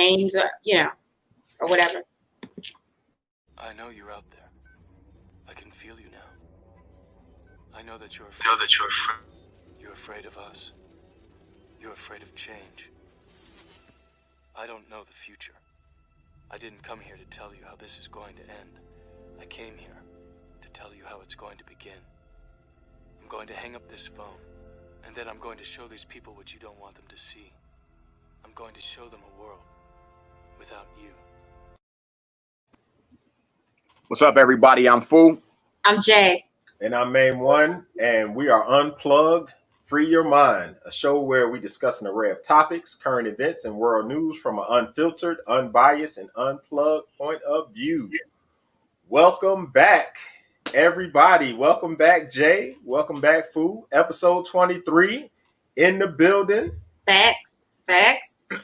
names, or whatever. I know you're out there. I can feel you now. I know that you're afraid. You're afraid of us. You're afraid of change. I don't know the future. I didn't come here to tell you how this is going to end. I came here to tell you how it's going to begin. I'm going to hang up this phone, and then I'm going to show these people what you don't want them to see. I'm going to show them a world without you. What's up, everybody? I'm Fu. I'm Jay. And I'm Main One, and we are Unplugged Free Your Mind, a show where we discuss an array of topics, current events, and world news from an unfiltered, unbiased, and unplugged point of view. Welcome back, everybody. Welcome back, Jay. Welcome back, Fu. Episode 23 in the building. Facts.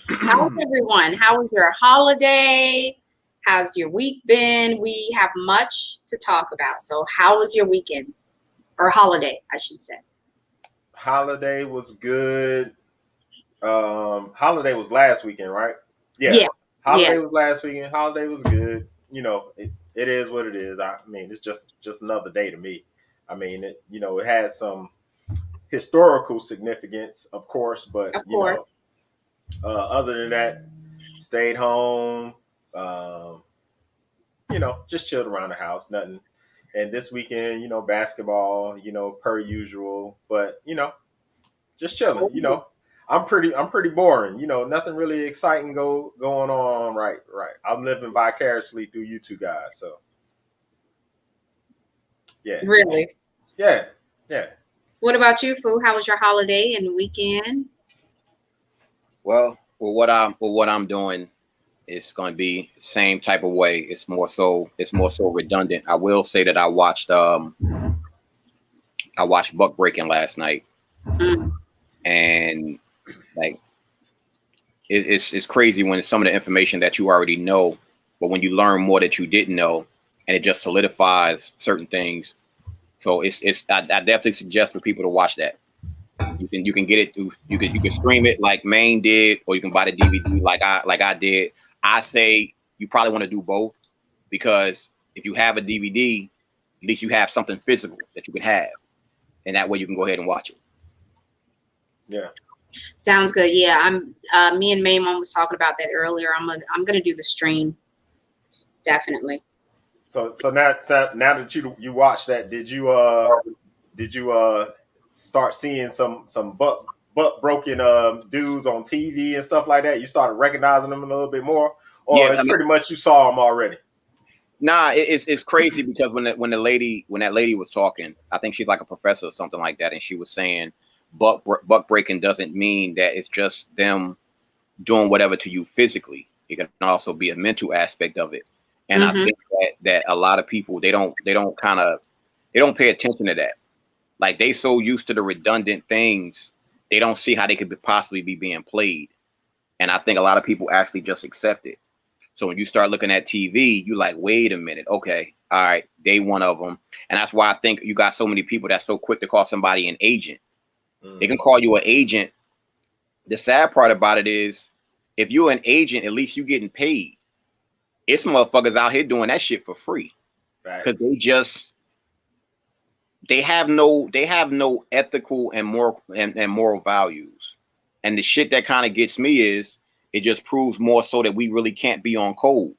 How's everyone? How was your holiday? How's your week been? We have much to talk about. So how was your weekends? Or holiday, I should say. Holiday was good. Holiday was last weekend, right? Yeah. Holiday was last weekend. Holiday was good. You know, it is what it is. I mean, it's just another day to me. I mean, it has some historical significance, of course, but other than that, stayed home. Just chilled around the house, nothing. And this weekend, basketball, per usual, but just chilling. I'm pretty boring. Nothing really exciting going on. Right. I'm living vicariously through you two guys. So, yeah. Really? Yeah. What about you, Fu? How was your holiday and weekend? Well, what I'm doing is going to be the same type of way. It's more so redundant. I will say that I watched Buck Breaking last night, and like it's crazy when it's some of the information that you already know, but when you learn more that you didn't know, and it just solidifies certain things. So I definitely suggest for people to watch that. You can get it through. You can stream it like Maine did, or you can buy the DVD like I did. I say you probably want to do both, because if you have a DVD, at least you have something physical that you can have, and that way you can go ahead and watch it. Yeah. Sounds good. Yeah, I'm. Me and Maymon was talking about that earlier. I'm gonna do the stream, definitely. So now that you watched that, did you start seeing some butt broken dudes on TV and stuff like that? You started recognizing them a little bit more, or pretty much you saw them already? Nah, it's crazy because when that lady was talking, I think she's like a professor or something like that, and she was saying buck breaking doesn't mean that it's just them doing whatever to you physically. It can also be a mental aspect of it, and I think that a lot of people they don't pay attention to that. Like, they so used to the redundant things, they don't see how they could possibly be being played. And I think a lot of people actually just accept it. So when you start looking at TV, you like, wait a minute. Okay. All right. They one of them. And that's why I think you got so many people that's so quick to call somebody an agent. They can call you an agent. The sad part about it is, if you're an agent, at least you getting paid. It's motherfuckers out here doing that shit for free. Because they have no ethical and moral values. And the shit that kind of gets me is it just proves more so that we really can't be on code.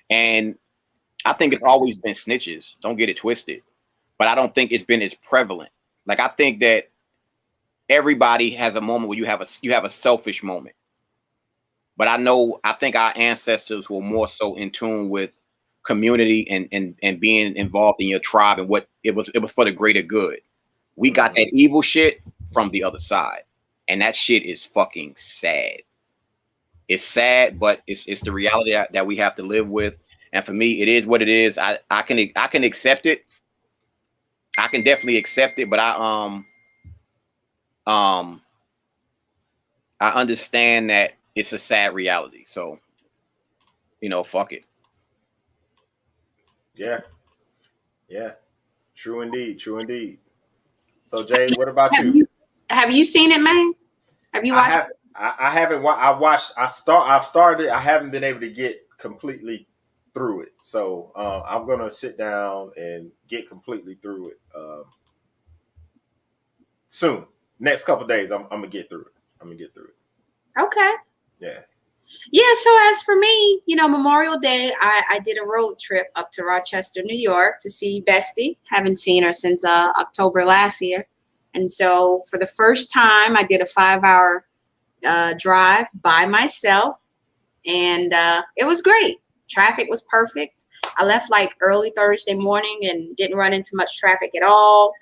And I think it's always been snitches. Don't get it twisted. But I don't think it's been as prevalent. Like, I think that everybody has a moment where you have a selfish moment. But I think our ancestors were more so in tune with community and being involved in your tribe, and what it was for the greater good. We got that evil shit from the other side, and that shit is fucking sad. It's sad, but it's the reality that we have to live with. And for me, it is what it is. I can accept it. I can definitely accept it, but I understand that it's a sad reality. So, fuck it. Yeah. True indeed. So, Jay, what about you? Have you seen it, man? Have you watched it? I haven't. I've started. I haven't been able to get completely through it. So I'm gonna sit down and get completely through it soon. Next couple days, I'm gonna get through it. I'm gonna get through it. Okay. Yeah. Yeah, so as for me, Memorial Day, I did a road trip up to Rochester, New York to see Bestie. Haven't seen her since October last year. And so for the first time, I did a 5-hour drive by myself. And it was great. Traffic was perfect. I left like early Thursday morning and didn't run into much traffic at all.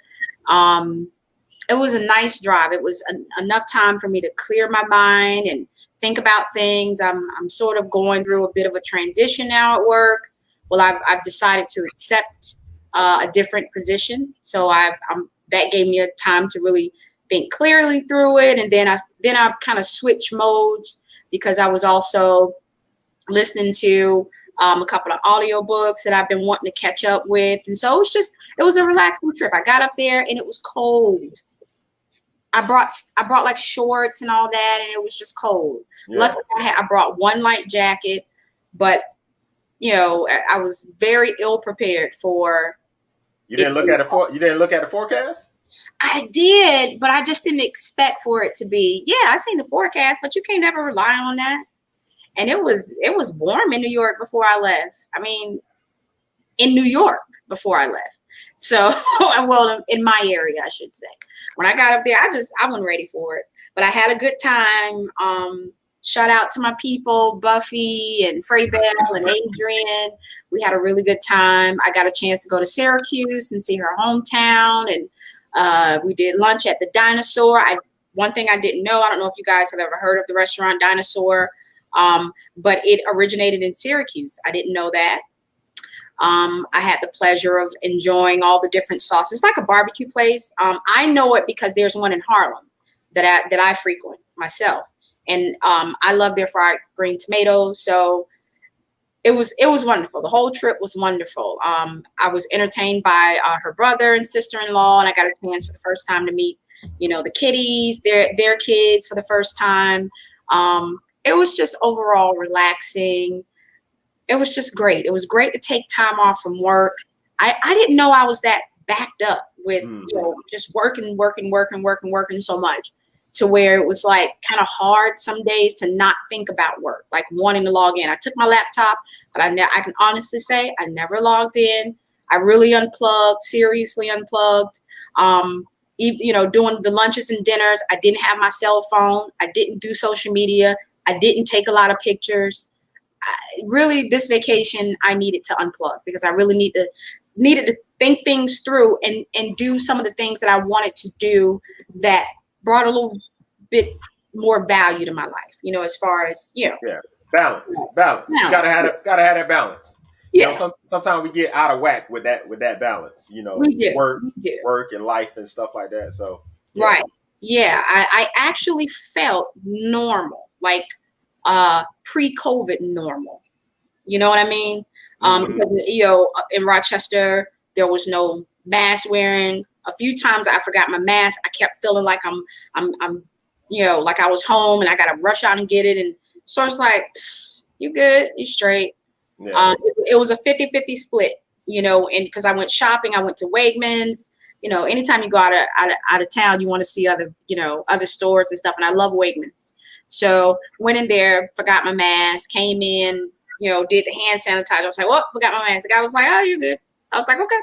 It was a nice drive. It was enough time for me to clear my mind and think about things. I'm sort of going through a bit of a transition now at work. Well, I've decided to accept a different position, so that gave me a time to really think clearly through it. And then I kind of switched modes because I was also listening to a couple of audiobooks that I've been wanting to catch up with, and so it was a relaxing trip. I got up there and it was cold. I brought like shorts and all that, and it was just cold. Yeah. Luckily, I brought one light jacket, but I was very ill prepared for. You didn't look at the forecast? I did, but I just didn't expect for it to be. Yeah, I seen the forecast, but you can't ever rely on that. And it was warm in New York before I left. I mean, in New York before I left. So, well, in my area, I should say. When I got up there, I wasn't ready for it, but I had a good time. Shout out to my people, Buffy and Frey Bell and Adrian. We had a really good time. I got a chance to go to Syracuse and see her hometown, and we did lunch at the Dinosaur. One thing I didn't know, I don't know if you guys have ever heard of the restaurant Dinosaur, but it originated in Syracuse. I didn't know that. I had the pleasure of enjoying all the different sauces. It's like a barbecue place. I know it because there's one in Harlem that I frequent myself, and I love their fried green tomatoes. So it was wonderful. The whole trip was wonderful. I was entertained by her brother and sister-in-law, and I got a chance for the first time to meet, the kiddies, their kids for the first time. It was just overall relaxing. It was just great. It was great to take time off from work. I didn't know I was that backed up with, just working so much to where it was like kind of hard some days to not think about work, like wanting to log in. I took my laptop, but I can honestly say I never logged in. I really unplugged, seriously unplugged. Doing the lunches and dinners, I didn't have my cell phone. I didn't do social media. I didn't take a lot of pictures. Really, this vacation, I needed to unplug because I really needed to think things through and do some of the things that I wanted to do that brought a little bit more value to my life, as far as, Yeah. Balance. You gotta have that balance. Yeah. Sometimes we get out of whack with that balance, We do. work and life and stuff like that. So yeah. Right. Yeah. I actually felt normal, like pre-COVID normal. You know what I mean? Because, in Rochester, there was no mask wearing. A few times I forgot my mask. I kept feeling like I'm like I was home and I got to rush out and get it. And so I was like, you good, you straight. Yeah. It was a 50-50 split, and because I went shopping, I went to Wegmans. Anytime you go out of town, you want to see other stores and stuff. And I love Wegmans. So went in there, forgot my mask, came in, did the hand sanitizer. I was like, well, forgot my mask. The guy was like, oh, you're good. I was like, okay.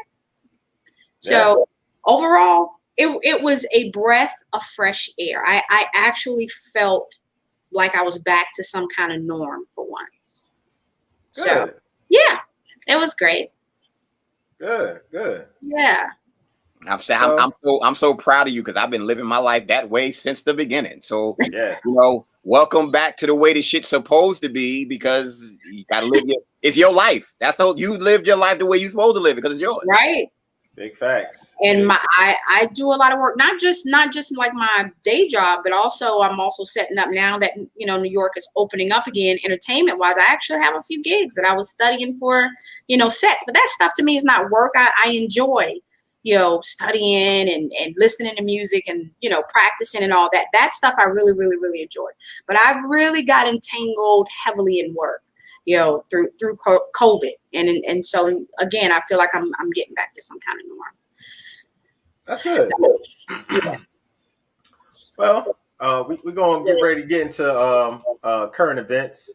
So overall, it was a breath of fresh air. I actually felt like I was back to some kind of norm for once. Good. So yeah, it was great. Good. Yeah. I'm so proud of you because I've been living my life that way since the beginning. So yes. Welcome back to the way this shit's supposed to be because you gotta live it's your life. That's how you lived your life the way you're supposed to live it because it's yours. Right. Big facts. And I do a lot of work, not just like my day job, but also I'm also setting up now that New York is opening up again, entertainment wise. I actually have a few gigs that I was studying for, sets. But that stuff to me is not work. I enjoy studying and listening to music and, practicing and all that. That stuff I really, really, really enjoyed. But I really got entangled heavily in work, through COVID. And so, again, I feel like I'm getting back to some kind of norm. That's good. So, yeah. Well, we're going to get ready to get into current events.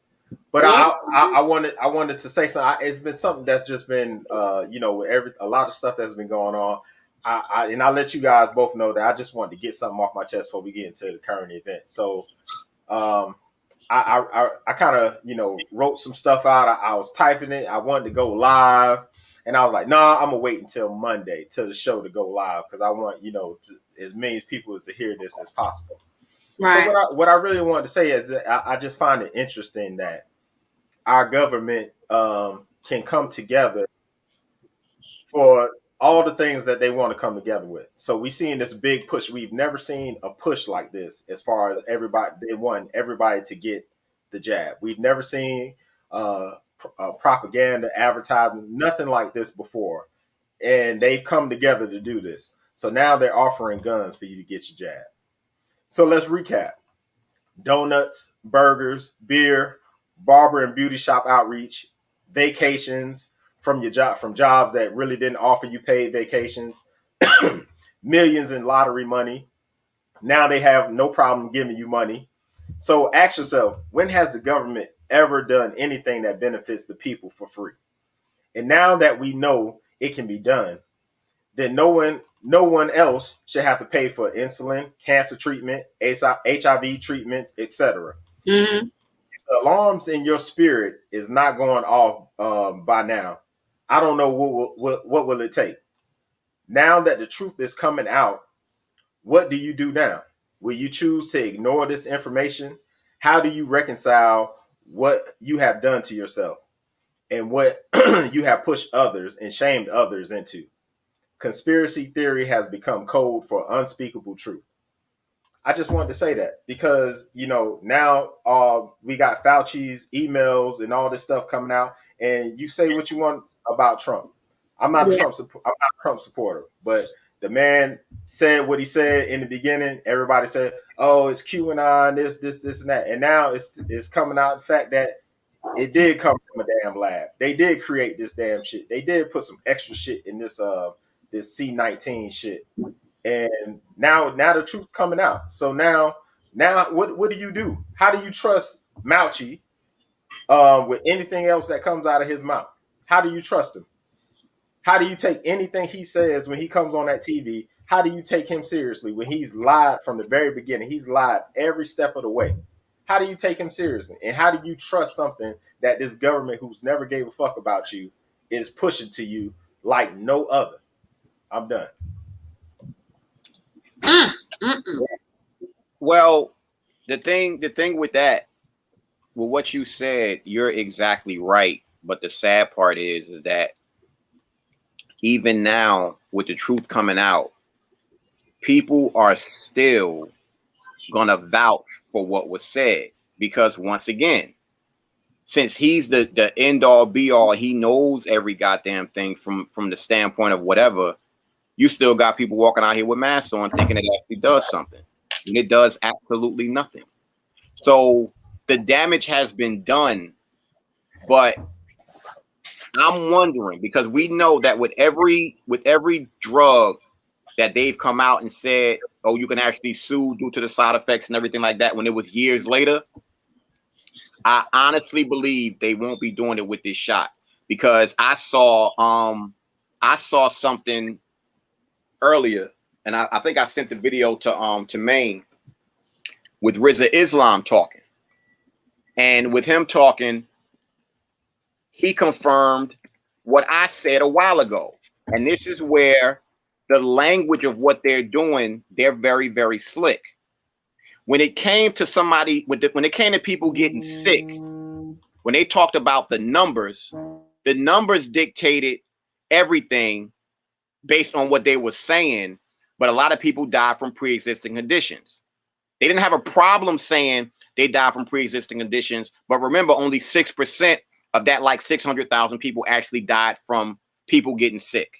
But Yeah. I wanted to say something. It's been something that's just been with a lot of stuff that's been going on. And I'll let you guys both know that I just wanted to get something off my chest before we get into the current event. So I kind of wrote some stuff out. I was typing it. I wanted to go live, and I was like, nah, I'm gonna wait until Monday till the show to go live because I want as many people as to hear this as possible. Right. So what I really wanted to say is that I just find it interesting that our government can come together for all the things that they want to come together with. So we're seeing this big push. We've never seen a push like this as far as they want everybody to get the jab. We've never seen propaganda, advertising, nothing like this before. And they've come together to do this. So now they're offering guns for you to get your jab. So let's recap. Donuts, burgers, beer, barber and beauty shop outreach, vacations from jobs that really didn't offer you paid vacations, millions in lottery money. Now they have no problem giving you money. So ask yourself, when has the government ever done anything that benefits the people for free? And now that we know it can be done, then no one else should have to pay for insulin, cancer treatment, HIV treatments, etc. Mm-hmm. The alarms in your spirit is not going off by now. I don't know what will it take. Now that the truth is coming out, what do you do now? Will you choose to ignore this information? How do you reconcile what you have done to yourself and what you have pushed others and shamed others into? Conspiracy theory has become code for unspeakable truth. I just wanted to say that because now we got Fauci's emails and all this stuff coming out, and you say what you want about Trump. I'm not a Trump supporter, but the man said what he said in the beginning. Everybody said, "Oh, it's QAnon, this, and that," and now it's coming out the fact that it did come from a damn lab. They did create this damn shit. They did put some extra shit in this C-19 shit. And now the truth coming out. So now what do you do? How do you trust Mauchi with anything else that comes out of his mouth? How do you trust him? How do you take anything he says when he comes on that TV? How do you take him seriously when he's lied from the very beginning? He's lied every step of the way. How do you take him seriously? And how do you trust something that this government who's never gave a fuck about you is pushing to you like no other? I'm done. Well, the thing with that, with what you said, you're exactly right. But the sad part is that even now, with the truth coming out, people are still gonna vouch for what was said because once again, since he's the end all be all, he knows every goddamn thing from the standpoint of whatever. You still got people walking out here with masks on thinking it actually does something. And it does absolutely nothing. So the damage has been done, but I'm wondering because we know that with every drug that they've come out and said, oh, you can actually sue due to the side effects and everything like that when it was years later, I honestly believe they won't be doing it with this shot because I saw something earlier, and I think I sent the video to Maine with Rizza Islam talking. And with him talking, he confirmed what I said a while ago. And this is where the language of what they're doing, they're very, very slick. When it came to when it came to people getting sick, when they talked about the numbers dictated everything based on what they were saying. But a lot of people died from pre-existing conditions. They didn't have a problem saying they died from pre-existing conditions. But remember, only 6% of that, like 600,000 people actually died from people getting sick.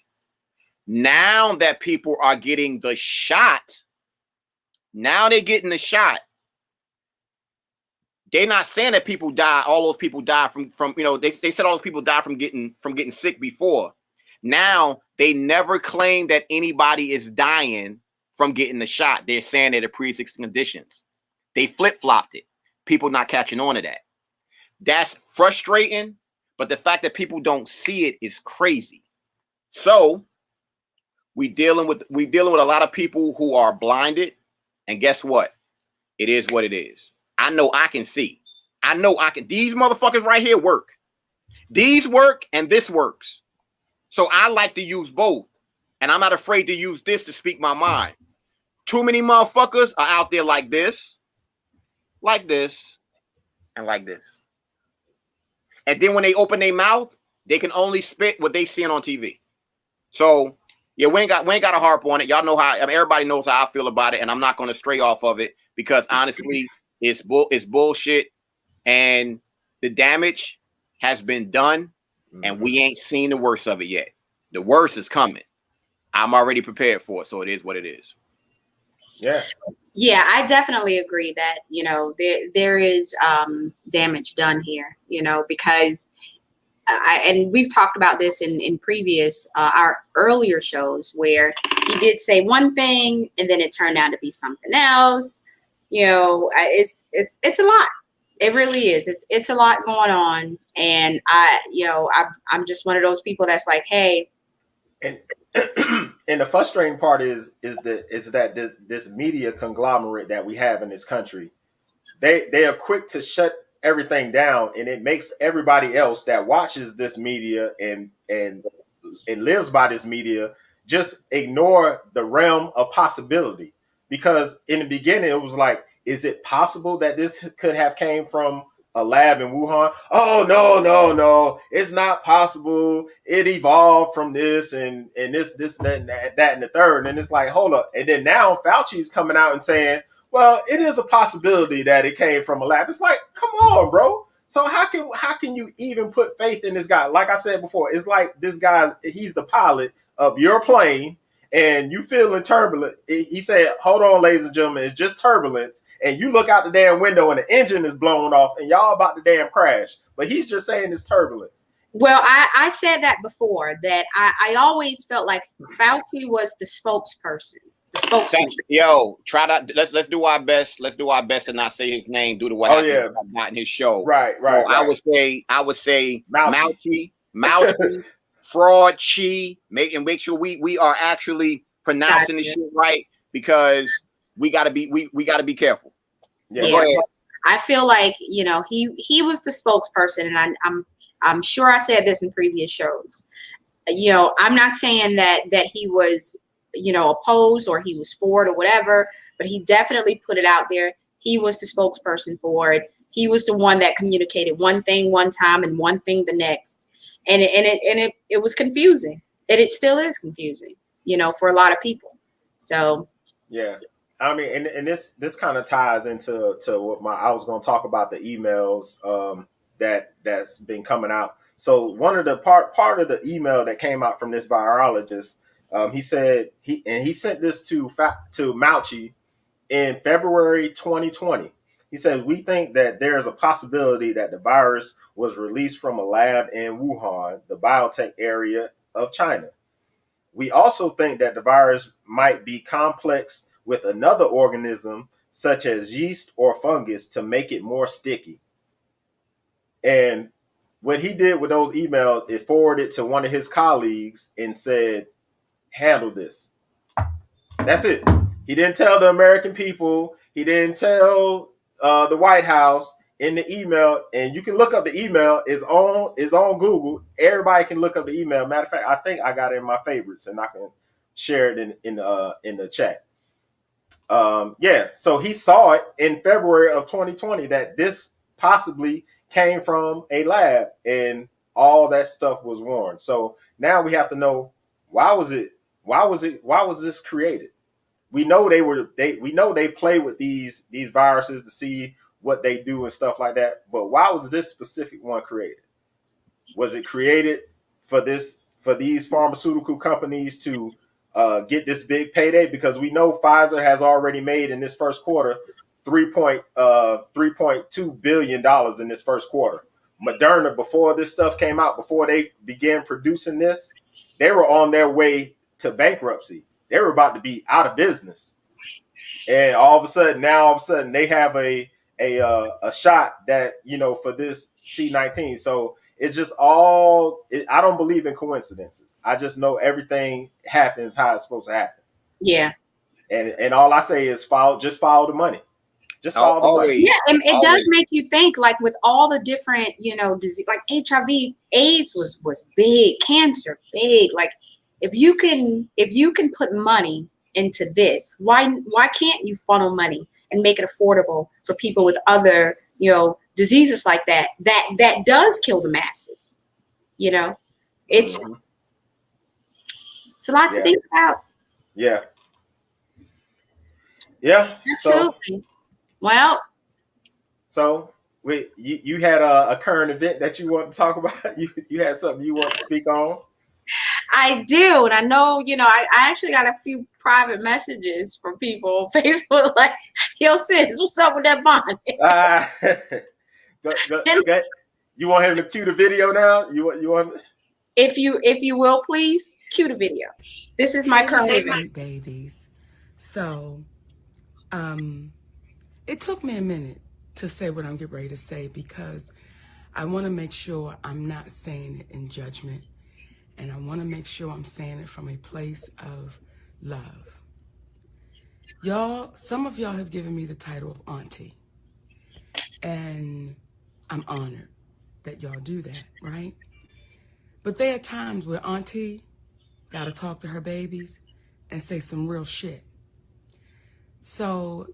Now that people are getting the shot, now they're getting the shot. They're not saying that people die. All those people die from they said all those people die from getting sick before. Now they never claim that anybody is dying from getting the shot. They're saying they're the pre-existing conditions. They flip-flopped it. People not catching on to that. That's frustrating, but the fact that people don't see it is crazy. So we dealing with a lot of people who are blinded, and guess what? It is what it is. I know I can see. I know I can. These motherfuckers right here work. These work and this works. So I like to use both, and I'm not afraid to use this to speak my mind. Too many motherfuckers are out there like this, and like this. And then when they open their mouth, they can only spit what they seeing on TV. So yeah, we ain't got to harp on it. Y'all know how. Everybody knows how I feel about it, and I'm not going to stray off of it because honestly, it's bullshit, and the damage has been done, and we ain't seen the worst of it yet. The worst is coming. I'm already prepared for it, so it is what it is. Yeah. Yeah, I definitely agree that, there is damage done here, because and we've talked about this in previous, our earlier shows where he did say one thing and then it turned out to be something else. It's a lot. It really is. It's a lot going on. And I'm just one of those people that's like, hey. And and the frustrating part is that this media conglomerate that we have in this country, they are quick to shut everything down, and it makes everybody else that watches this media and lives by this media just ignore the realm of possibility. Because in the beginning it was like, is it possible that this could have came from a lab in Wuhan? Oh, no, it's not possible. It evolved from this and this and that and the third. And it's like, hold up. And then now Fauci's coming out and saying, well, it is a possibility that it came from a lab. It's like, come on, bro. So how can you even put faith in this guy? Like I said before, it's like this guy, he's the pilot of your plane, and you feeling turbulent. He said, hold on, ladies and gentlemen, it's just turbulence. And you look out the damn window and the engine is blown off and y'all about to damn crash. But he's just saying it's turbulence. Well, I said that before, that I always felt like Fauci was the spokesperson. The spokesman. Yo, let's do our best. Let's do our best to not say his name due to what happened not in his show. Right. I would say Mouchy, fraud, chi, make sure we are actually pronouncing this shit right, because we gotta be careful. Yeah. I feel like he was the spokesperson, and I'm sure I said this in previous shows. I'm not saying that he was opposed or he was for it or whatever, but he definitely put it out there. He was the spokesperson for it. He was the one that communicated one thing one time and one thing the next, and it was confusing. It still is confusing, for a lot of people. So yeah, I mean, and this kind of ties into what I was going to talk about, the emails that's been coming out. So one of the part of the email that came out from this virologist. He said he sent this to Mauchi in February 2020. He said, we think that there is a possibility that the virus was released from a lab in Wuhan, the biotech area of China. We also think that the virus might be complex with another organism, such as yeast or fungus, to make it more sticky. And what he did with those emails, it forwarded to one of his colleagues and said, handle this. That's it. He didn't tell the American people. He didn't tell the White House in the email. And you can look up the email. It's on Google. Everybody can look up the email. Matter of fact, I think I got it in my favorites, and I can share it in the chat. So he saw it in February of 2020 that this possibly came from a lab, and all that stuff was warned. So now we have to know, why was this created? We know they play with these viruses to see what they do and stuff like that. But why was this specific one created? Was it created for these pharmaceutical companies to get this big payday, because we know Pfizer has already made in this first quarter $3.2 billion in this first quarter. Moderna, before this stuff came out, before they began producing this, they were on their way to bankruptcy. They were about to be out of business. And all of a sudden, they have a shot that, for this C-19. So it's just I don't believe in coincidences. I just know everything happens how it's supposed to happen. Yeah. And all I say is just follow the money. Just follow the money. Yeah, and it does make you think, like, with all the different, disease, like HIV, AIDS was big, cancer, big. Like, if you can put money into this, why can't you funnel money and make it affordable for people with other, diseases like that does kill the masses? It's a lot to think about. Yeah. Absolutely. So you had a current event that you want to talk about? You had something you want to speak on? I do, and I know, I actually got a few private messages from people on Facebook like, "Yo, sis, what's up with that bond?" Go. You want him to cue the video now? You want? If you will, please cue the video. This is my current event. Babies. So, it took me a minute to say what I'm getting ready to say, because I want to make sure I'm not saying it in judgment, and I want to make sure I'm saying it from a place of love. Some of y'all have given me the title of auntie, and I'm honored that y'all do that, right? But there are times where auntie got to talk to her babies and say some real shit. So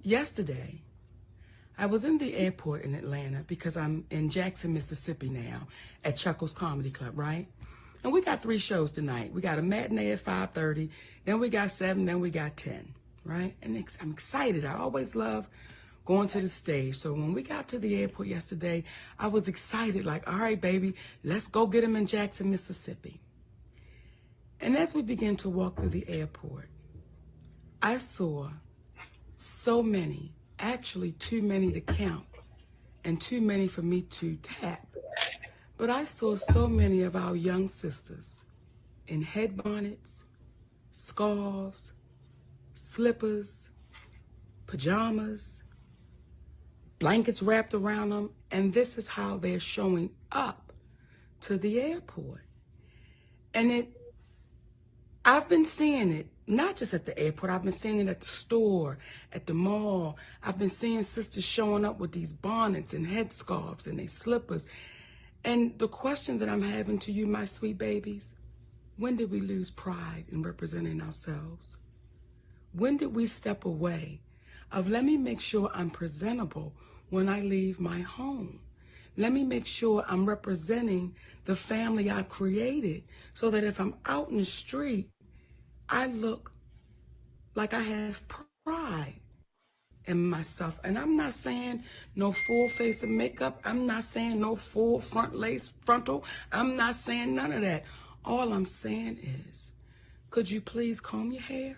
yesterday, I was in the airport in Atlanta because I'm in Jackson, Mississippi now at Chuckles Comedy Club, right? And we got 3 shows tonight. We got a matinee at 5:30, then we got 7, then we got 10, right? And I'm excited. I always love going to the stage. So when we got to the airport yesterday, I was excited, like, all right, baby, let's go get them in Jackson, Mississippi. And as we began to walk through the airport, I saw so many, actually too many to count and too many for me to tap, but I saw so many of our young sisters in head bonnets, scarves, slippers, pajamas, blankets wrapped around them, and this is how they're showing up to the airport. And I've been seeing it, not just at the airport, I've been seeing it at the store, at the mall. I've been seeing sisters showing up with these bonnets and headscarves and their slippers. And the question that I'm having to you, my sweet babies, when did we lose pride in representing ourselves? When did we step away of, let me make sure I'm presentable when I leave my home? Let me make sure I'm representing the family I created, so that if I'm out in the street, I look like I have pride in myself. And I'm not saying no full face of makeup. I'm not saying no full front lace frontal. I'm not saying none of that. All I'm saying is, could you please comb your hair?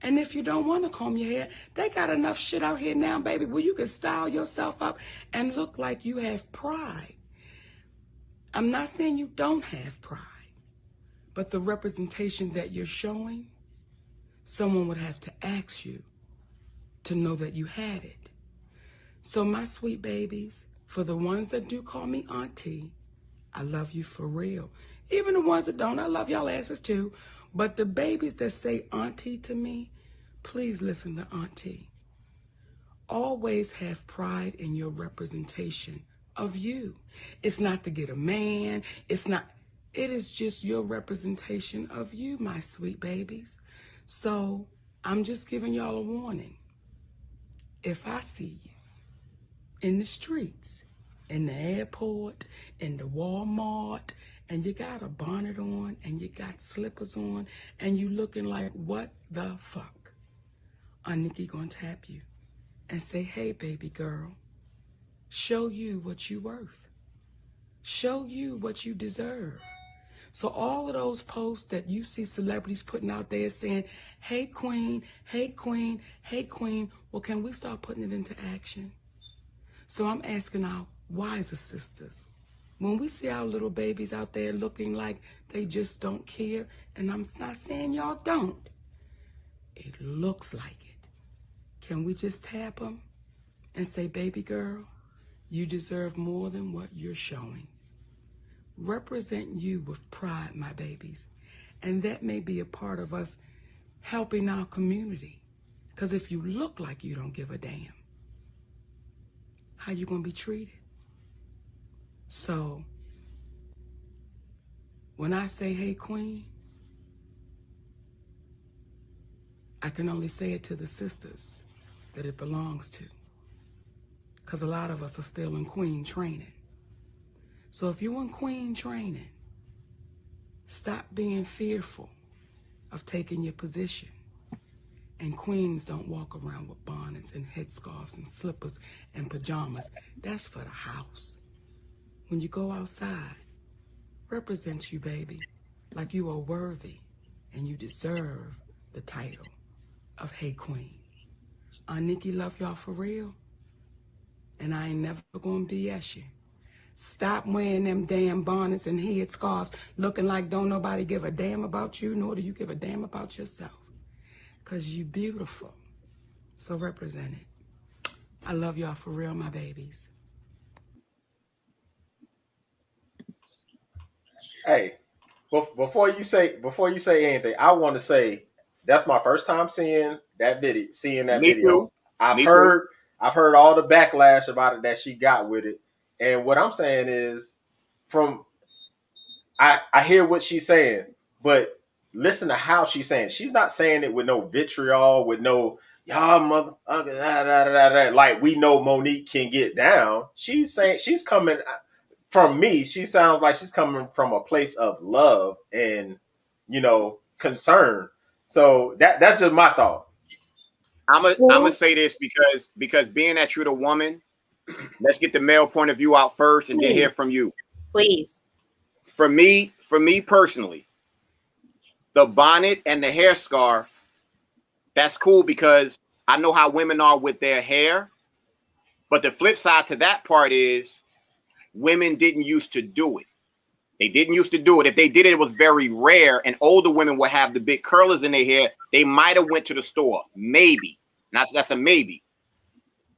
And if you don't want to comb your hair, they got enough shit out here now, baby, where you can style yourself up and look like you have pride. I'm not saying you don't have pride, but the representation that you're showing, someone would have to ask you to know that you had it. So my sweet babies, for the ones that do call me auntie, I love you for real. Even the ones that don't, I love y'all asses too. But the babies that say auntie to me, please listen to auntie. Always have pride in your representation of you. It's not to get a man. It is just your representation of you, my sweet babies. So I'm just giving y'all a warning. If I see you in the streets, in the airport, in the Walmart, and you got a bonnet on and you got slippers on and you looking like, what the fuck? Nikki gonna tap you and say, hey, baby girl, show you what you worth. Show you what you deserve. So all of those posts that you see celebrities putting out there saying, hey queen, hey queen, hey queen, well, can we start putting it into action? So I'm asking our wiser sisters, when we see our little babies out there looking like they just don't care, and I'm not saying y'all don't, it looks like it. Can we just tap them and say, baby girl, you deserve more than what you're showing. Represent you with pride, my babies. And that may be a part of us helping our community. Because if you look like you don't give a damn, how you going to be treated? So when I say, hey, queen, I can only say it to the sisters that it belongs to. Because a lot of us are still in queen training. So if you're in queen training, stop being fearful of taking your position. And queens don't walk around with bonnets and headscarves and slippers and pajamas. That's for the house. When you go outside, represent you, baby, like you are worthy and you deserve the title of Hey Queen. Nikki love y'all for real, and I ain't never gonna BS you. Stop wearing them damn bonnets and head scarves looking like don't nobody give a damn about you, nor do you give a damn about yourself. Because you beautiful. So represent it. I love y'all for real, my babies. Hey, before you say anything, I want to say that's my first time seeing that video. Me too. I've Me heard all the backlash about it that she got with it, and what I'm saying is, I hear what she's saying, but listen to how she's saying. She's not saying it with no vitriol, with no y'all mother like we know Monique can get down. She's saying she's coming from me. She sounds like she's coming from a place of love and concern. So that's just my thought. I'm gonna say this because being that you're the woman, let's get the male point of view out first and then hear from you. Please. For me personally, the bonnet and the hair scarf, that's cool because I know how women are with their hair. But the flip side to that part is women didn't used to do it. They didn't used to do it. If they did it, it was very rare. And older women would have the big curlers in their hair. They might have went to the store. Maybe. That's a maybe.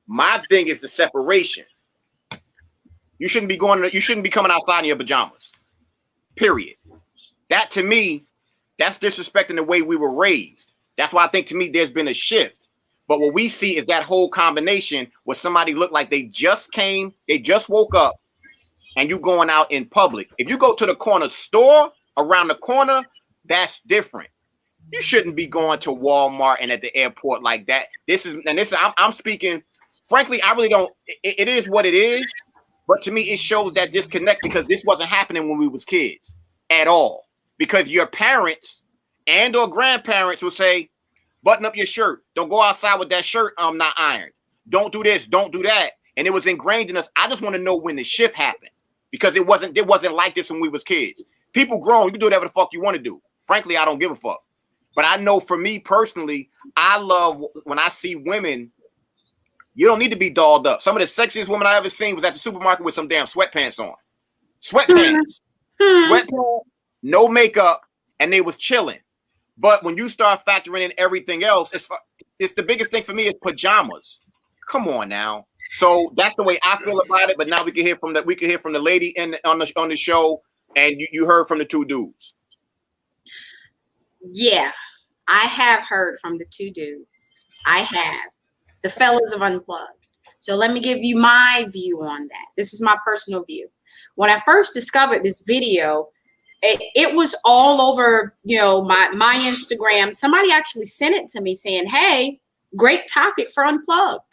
My thing is the separation. You shouldn't be coming outside in your pajamas. Period. That to me, that's disrespecting the way we were raised. That's why I think to me there's been a shift. But what we see is that whole combination where somebody looked like they just woke up, and you going out in public. If you go to the corner store around the corner, that's different. You shouldn't be going to Walmart and at the airport like that. I'm speaking, frankly, I really don't, it is what it is. But to me, it shows that disconnect because this wasn't happening when we was kids at all. Because your parents and or grandparents would say, button up your shirt. Don't go outside with that shirt not ironed. Don't do this, don't do that. And it was ingrained in us. I just want to know when the shift happened. Because it wasn't like this when we was kids. People grown, you can do whatever the fuck you want to do. Frankly, I don't give a fuck. But I know for me personally, I love when I see women, you don't need to be dolled up. Some of the sexiest women I ever seen was at the supermarket with some damn sweatpants on. Sweatpants. Sweatpants, no makeup, and they was chilling. But when you start factoring in everything else, it's the biggest thing for me is pajamas. Come on now. So that's the way I feel about it. But now we can hear from the lady on the show, and you heard from the two dudes. Yeah, I have heard from the two dudes. I have the fellas of Unplugged. So let me give you my view on that. This is my personal view. When I first discovered this video, it was all over, my Instagram. Somebody actually sent it to me saying, "Hey, great topic for Unplugged.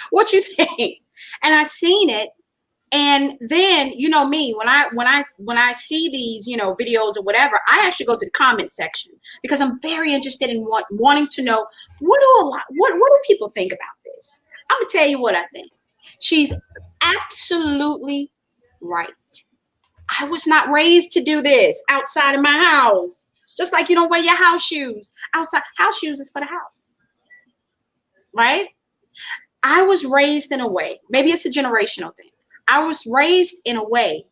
What you think?" And I seen it, and then me, when I see these videos or whatever, I actually go to the comment section because I'm very interested in wanting to know what do people think about this. I'm gonna tell you what I think. She's absolutely right. I was not raised to do this outside of my house. Just like you don't wear your house shoes outside. House shoes is for the house, right? I was raised in a way, maybe it's a generational thing. I was raised in a way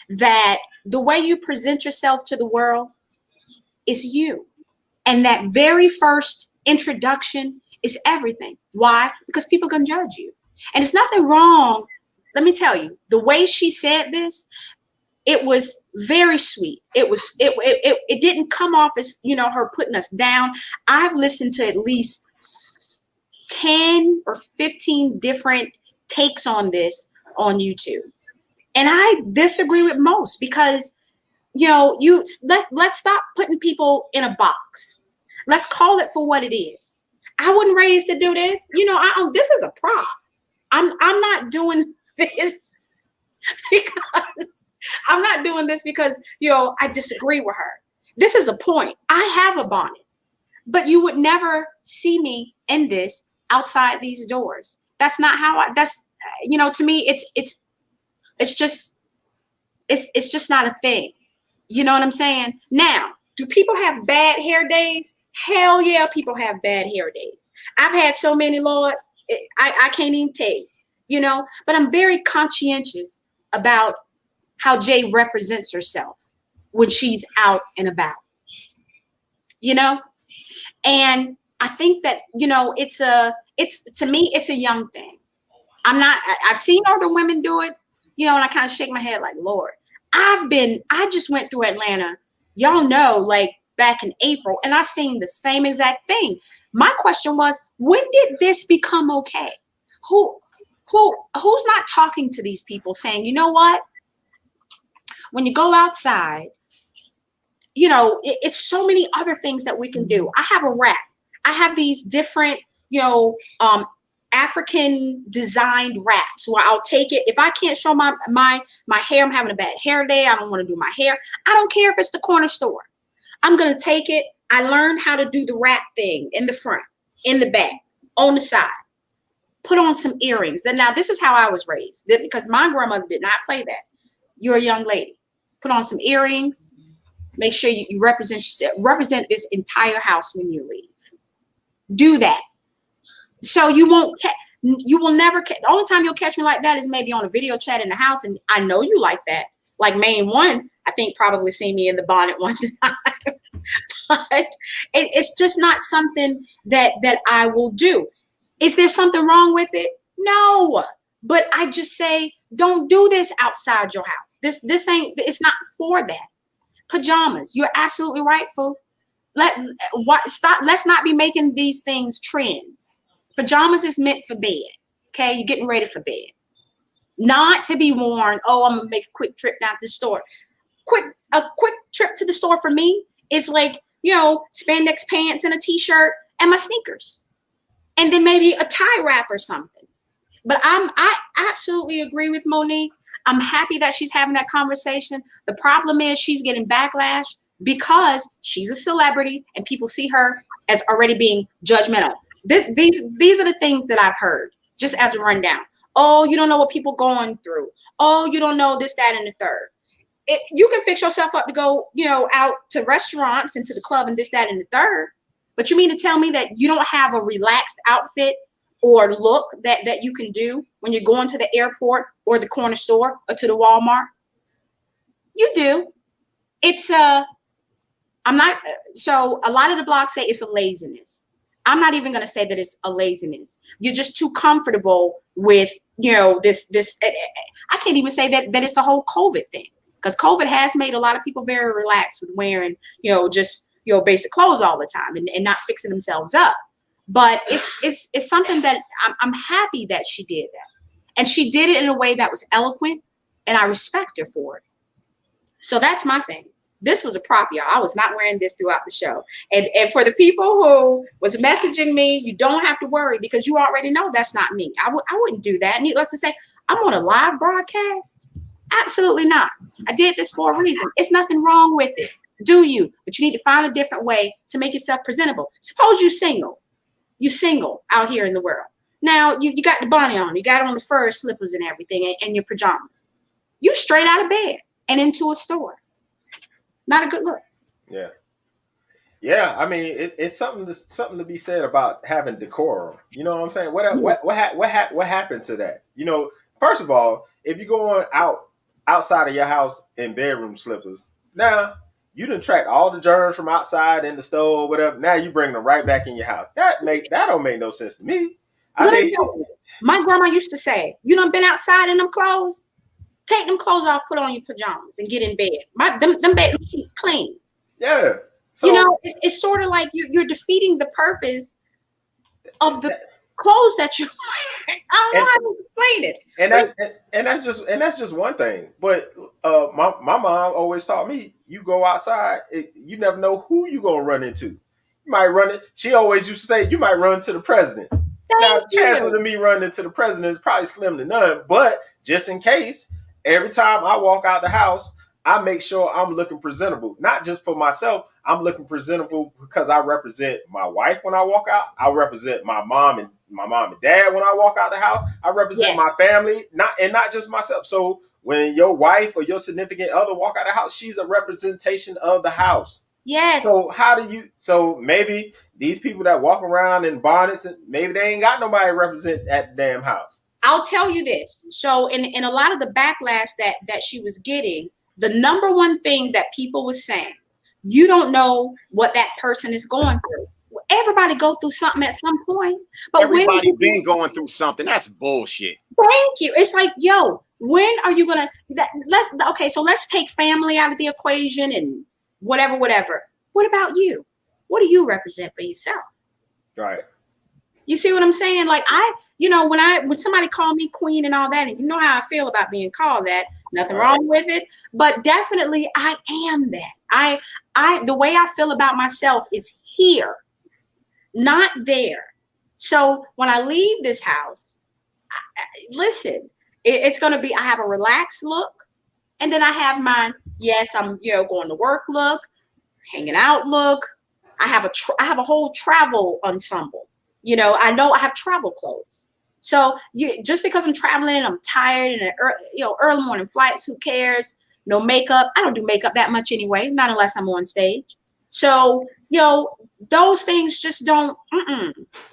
that the way you present yourself to the world is you. And that very first introduction is everything. Why? Because people can judge you. And it's nothing wrong. Let me tell you, the way she said this, it was very sweet. It didn't come off as, her putting us down. I've listened to at least 10 or 15 different takes on this on YouTube. And I disagree with most because, let's stop putting people in a box. Let's call it for what it is. I wasn't raised to do this. This is a prop. I'm not doing this because I'm not doing this because, I disagree with her. This is a point. I have a bonnet, but you would never see me in this outside these doors. That's not how to me, it's just not a thing. You know what I'm saying? Now, do people have bad hair days? Hell yeah, people have bad hair days. I've had so many, Lord, I can't even tell you, but I'm very conscientious about how Jay represents herself when she's out and about, and I think that, to me, it's a young thing. I've seen older women do it, and I kind of shake my head like, Lord, I just went through Atlanta, y'all know, like back in April, and I seen the same exact thing. My question was, when did this become okay? Who's not talking to these people saying, you know what? When you go outside, it's so many other things that we can do. I have a rack. I have these different, African designed wraps where I'll take it. If I can't show my hair, I'm having a bad hair day, I don't want to do my hair. I don't care if it's the corner store. I'm going to take it. I learned how to do the wrap thing in the front, in the back, on the side. Put on some earrings. Then now this is how I was raised, because my grandmother did not play that. You're a young lady. Put on some earrings. Make sure you represent yourself, represent this entire house when you leave. Do that. So you will never catch. The only time you'll catch me like that is maybe on a video chat in the house. And I know you like that. Like main one, I think probably seen me in the bonnet one time. But it's just not something that I will do. Is there something wrong with it? No. But I just say, don't do this outside your house. This ain't, it's not for that. Pajamas, you're absolutely right, fool. Let's not be making these things trends. Pajamas is meant for bed. Okay, you're getting ready for bed. Not to be worn, oh, I'm gonna make a quick trip down to the store. A quick trip to the store for me is like, spandex pants and a t-shirt and my sneakers. And then maybe a tie wrap or something. But I absolutely agree with Monique. I'm happy that she's having that conversation. The problem is she's getting backlash because she's a celebrity and people see her as already being judgmental. These are the things that I've heard just as a rundown. Oh, you don't know what people going through. Oh, you don't know this, that, and the third. You can fix yourself up to go, out to restaurants and to the club and this, that, and the third. But you mean to tell me that you don't have a relaxed outfit or look that you can do when you're going to the airport or the corner store or to the Walmart? You do. So a lot of the blogs say it's a laziness. I'm not even going to say that it's a laziness. You're just too comfortable with, this. I can't even say that it's a whole COVID thing, because COVID has made a lot of people very relaxed with wearing, just, basic clothes all the time and not fixing themselves up. But it's something that I'm happy that she did that. And she did it in a way that was eloquent, and I respect her for it. So that's my thing. This was a prop, y'all. I was not wearing this throughout the show. And for the people who was messaging me, you don't have to worry, because you already know that's not me. I wouldn't do that. Needless to say, I'm on a live broadcast. Absolutely not. I did this for a reason. It's nothing wrong with it. Do you? But you need to find a different way to make yourself presentable. Suppose you're single. You're single out here in the world. Now, you got the bonnet on. You got on the fur slippers and everything and your pajamas. You straight out of bed. and into a store. Not a good look. Yeah. Yeah, I mean, it's something to be said about having decorum. You know what I'm saying? What happened to that? You know, first of all, if you're going outside of your house in bedroom slippers, now you done track all the germs from outside in the stove, whatever. Now you bring them right back in your house. That don't make no sense to me. I Let me mean, tell you, my grandma used to say, "You done been outside in them clothes? Take them clothes off, put on your pajamas, and get in bed. Them bed sheets clean." yeah. So You know, it's sort of like you're defeating the purpose of the clothes that you wear. I don't know how to explain it. And that's just one thing. But my mom always taught me, you go outside, you never know who you gonna run into. You might run it. She always used to say, you might run to the president. Now, the chances of me running into the president is probably slim to none. But just in case, every time I walk out the house, I make sure I'm looking presentable. Not just for myself, I'm looking presentable because I represent my wife when I walk out. I represent my mom and dad when I walk out the house. I represent my family, not just myself. So when your wife or your significant other walk out the house, she's a representation of the house. Yes. So maybe these people that walk around in bonnets, maybe they ain't got nobody to represent at the damn house. I'll tell you this. So in a lot of the backlash that she was getting, the number one thing that people was saying, you don't know what that person is going through. Everybody go through something at some point. But everybody been going through something. That's bullshit. Thank you. It's like, yo, when are you gonna so let's take family out of the equation and whatever. What about you? What do you represent for yourself? Right. You see what I'm saying? Like when somebody called me queen and all that, and you know how I feel about being called that, nothing wrong with it, but definitely I am that. The way I feel about myself is here, not there. So when I leave this house, listen, it's going to be, I have a relaxed look. And then I have my, yes, I'm, going to work look, hanging out look. I have a whole travel ensemble. I know I have travel clothes. So just because I'm traveling and I'm tired and early morning flights, who cares? No makeup. I don't do makeup that much anyway, not unless I'm on stage. So, those things just don't,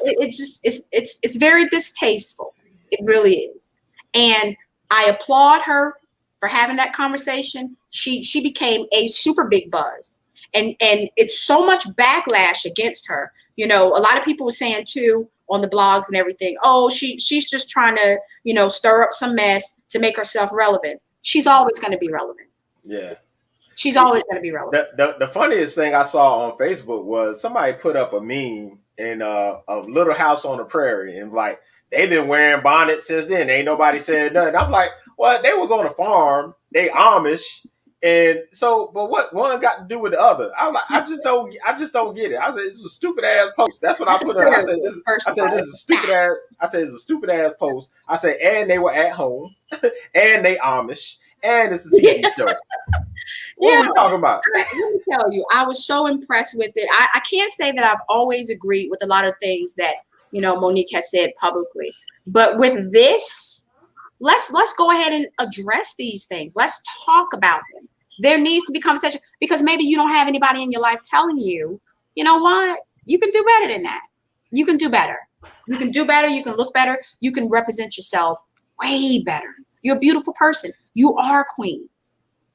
it's very distasteful. It really is. And I applaud her for having that conversation. She became a super big buzz. And it's so much backlash against her. A lot of people were saying too on the blogs and everything, oh, she's just trying to, stir up some mess to make herself relevant. She's always going to be relevant. Yeah. She's always going to be relevant. The funniest thing I saw on Facebook was somebody put up a meme in a Little House on the Prairie, and like, they've been wearing bonnets since then. Ain't nobody said nothing. I'm like, well, they was on a farm. They Amish. And so, but what one got to do with the other? I'm like, I just don't get it. I said, it's a stupid ass post. That's what I put on. I said, this is a stupid ass. I said, it's a stupid ass post. I said, and they were at home, and they Amish, and it's a TV show. What are we talking about? Let me tell you, I was so impressed with it. I can't say that I've always agreed with a lot of things that Monique has said publicly, but with this, let's go ahead and address these things. Let's talk about them. There needs to be conversation, because maybe you don't have anybody in your life telling you, you know what, you can do better than that. You can do better. You can do better. You can look better. You can represent yourself way better. You're a beautiful person. You are queen.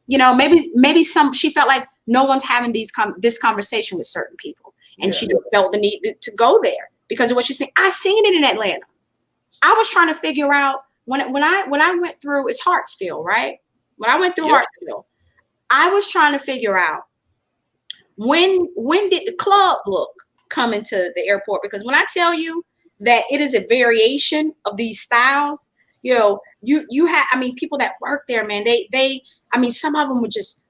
Maybe she felt like no one's having this conversation with certain people, and she just felt the need to go there because of what she's saying. I seen it in Atlanta. I was trying to figure out when I went through, it's Hartsfield, right? When I went through Hartsfield, I was trying to figure out when did the club look come into the airport? Because when I tell you that it is a variation of these styles, you have, people that work there, man, they some of them were just,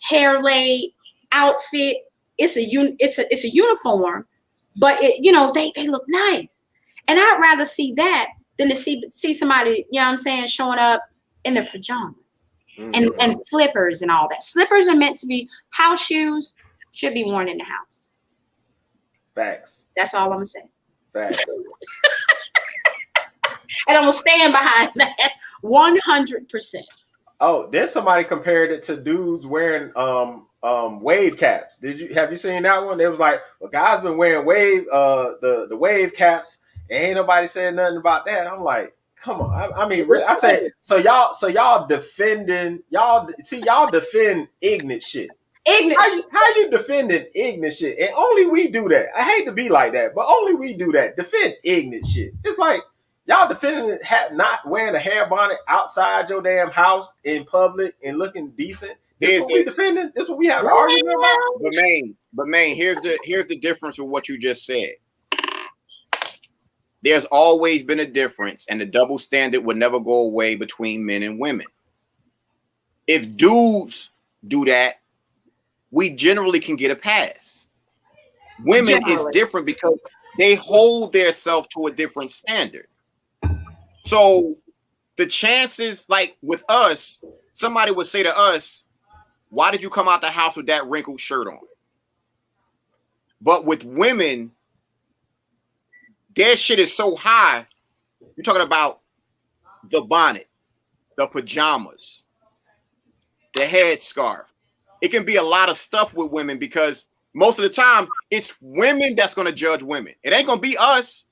hair laid, outfit. It's a uniform, but they look nice. And I'd rather see that than to see somebody, showing up in their pajamas and slippers and all that. Slippers are meant to be, house shoes should be worn in the house. Facts. That's all I'm gonna say. Facts. And I'm gonna stand behind that 100%. Oh, then somebody compared it to dudes wearing wave caps. Have you seen that one? It was like, well, guys been wearing the wave caps, and ain't nobody saying nothing about that. I'm like, come on. I mean, really, I say, y'all defending y'all defend ignorant shit. Ignorant. How you defending ignorant shit? And only we do that. I hate to be like that, but only we do that. Defend ignorant shit. It's like y'all defending it, not wearing a hair bonnet outside your damn house in public and looking decent. This is what we defending. This is what we have an argument about. But man, here's the difference with what you just said. There's always been a difference, and the double standard would never go away between men and women. If dudes do that, we generally can get a pass. Women is different because they hold themselves to a different standard. So the chances, like with us, somebody would say to us, why did you come out the house with that wrinkled shirt on? But with women, their shit is so high. You're talking about the bonnet, the pajamas, the headscarf. It can be a lot of stuff with women because most of the time it's women that's going to judge women. It ain't going to be us.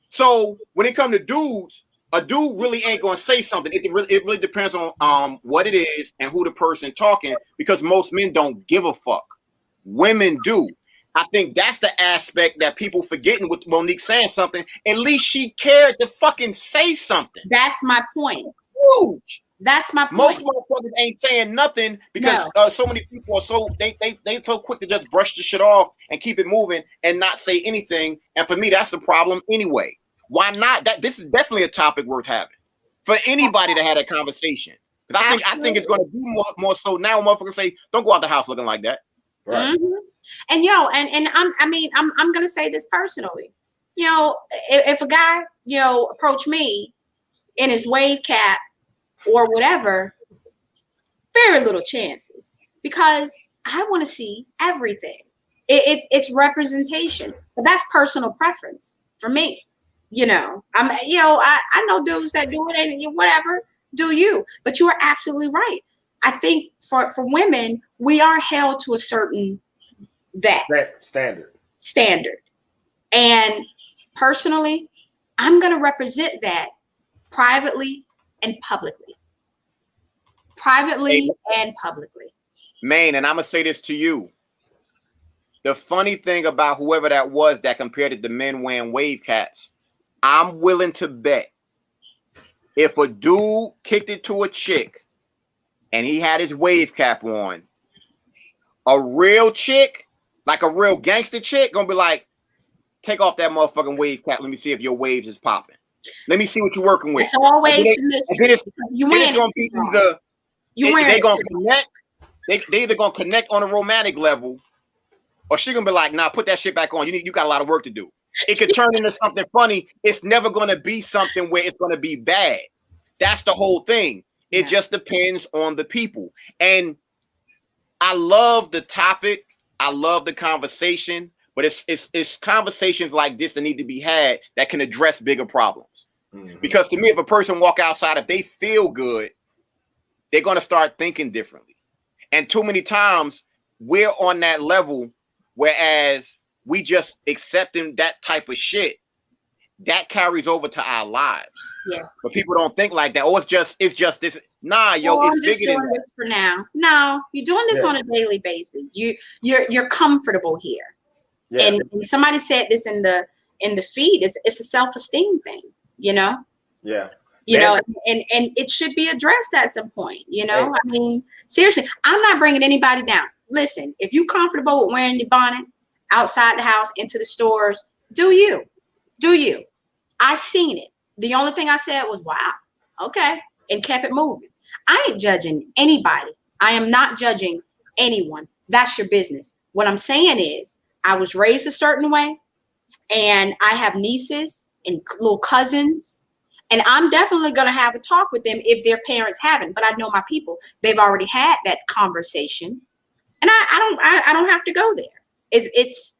So when it comes to dudes, a dude really ain't going to say something. It really depends on what it is and who the person talking, because most men don't give a fuck. Women do. I think that's the aspect that people forgetting with Monique saying something. At least she cared to fucking say something. That's my point. Huge. That's my point. Most motherfuckers ain't saying nothing because so many people are so they so quick to just brush the shit off and keep it moving and not say anything. And for me, that's the problem anyway. Why not? This is definitely a topic worth having for anybody to have a conversation. Because I think it's going to be more so now. Motherfuckers say, "Don't go out the house looking like that." Right. Mm-hmm. And I'm gonna say this personally. If a guy approach me in his wave cap or whatever, very little chances, because I want to see everything. It's representation, but that's personal preference for me. I know dudes that do it and whatever, do you? But you are absolutely right. I think for women, we are held to a certain standard. And personally, I'm going to represent that privately and publicly. Man, and I'm going to say this to you. The funny thing about whoever that was that compared it to men wearing wave caps, I'm willing to bet if a dude kicked it to a chick and he had his wave cap on, a real chick, like a real gangster chick, gonna be like, take off that motherfucking wave cap. Let me see if your waves is popping. Let me see what you're working with. It's always the mystery. It's gonna be either they gonna connect. They either gonna connect on a romantic level, or she gonna be like, nah, put that shit back on. You got a lot of work to do. It could turn into something funny. It's never gonna be something where it's gonna be bad. That's the whole thing. It just depends on the people. And I love the topic. I love the conversation, but it's conversations like this that need to be had that can address bigger problems. Mm-hmm. Because to me, if a person walk outside, if they feel good, they're going to start thinking differently. And too many times we're on that level, whereas we just accepting that type of shit, that carries over to our lives. Yes. But people don't think like that. Oh, it's just this. Nah, yo, it's bigger than that. This for now. No, you're doing this on a daily basis. You're comfortable here. Yeah. And somebody said this in the feed. It's a self-esteem thing, Yeah. And it should be addressed at some point, I mean, seriously, I'm not bringing anybody down. Listen, if you're comfortable with wearing your bonnet outside the house, into the stores, do you. I seen it. The only thing I said was, wow, okay, and kept it moving. I ain't judging anybody. I am not judging anyone. That's your business. What I'm saying is I was raised a certain way, and I have nieces and little cousins, and I'm definitely going to have a talk with them if their parents haven't. But I know my people, they've already had that conversation, and I don't have to go there. It's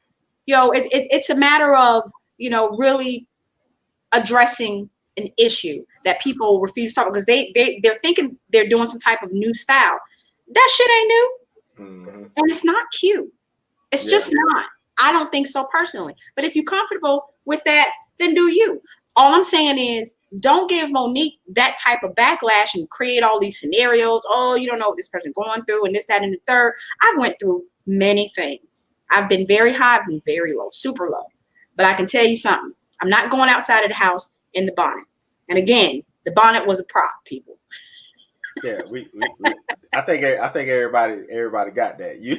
a matter of, really addressing an issue, that people refuse to talk about because they're thinking they're doing some type of new style. That shit ain't new, and it's not cute. It's just not. I don't think so personally. But if you're comfortable with that, then do you. All I'm saying is don't give Monique that type of backlash and create all these scenarios. Oh, you don't know what this person going through and this, that, and the third. I've went through many things. I've been very high, I've been very low, super low. But I can tell you something. I'm not going outside of the house in the bonnet. And again, the bonnet was a prop, people. Yeah, we I think everybody got that. You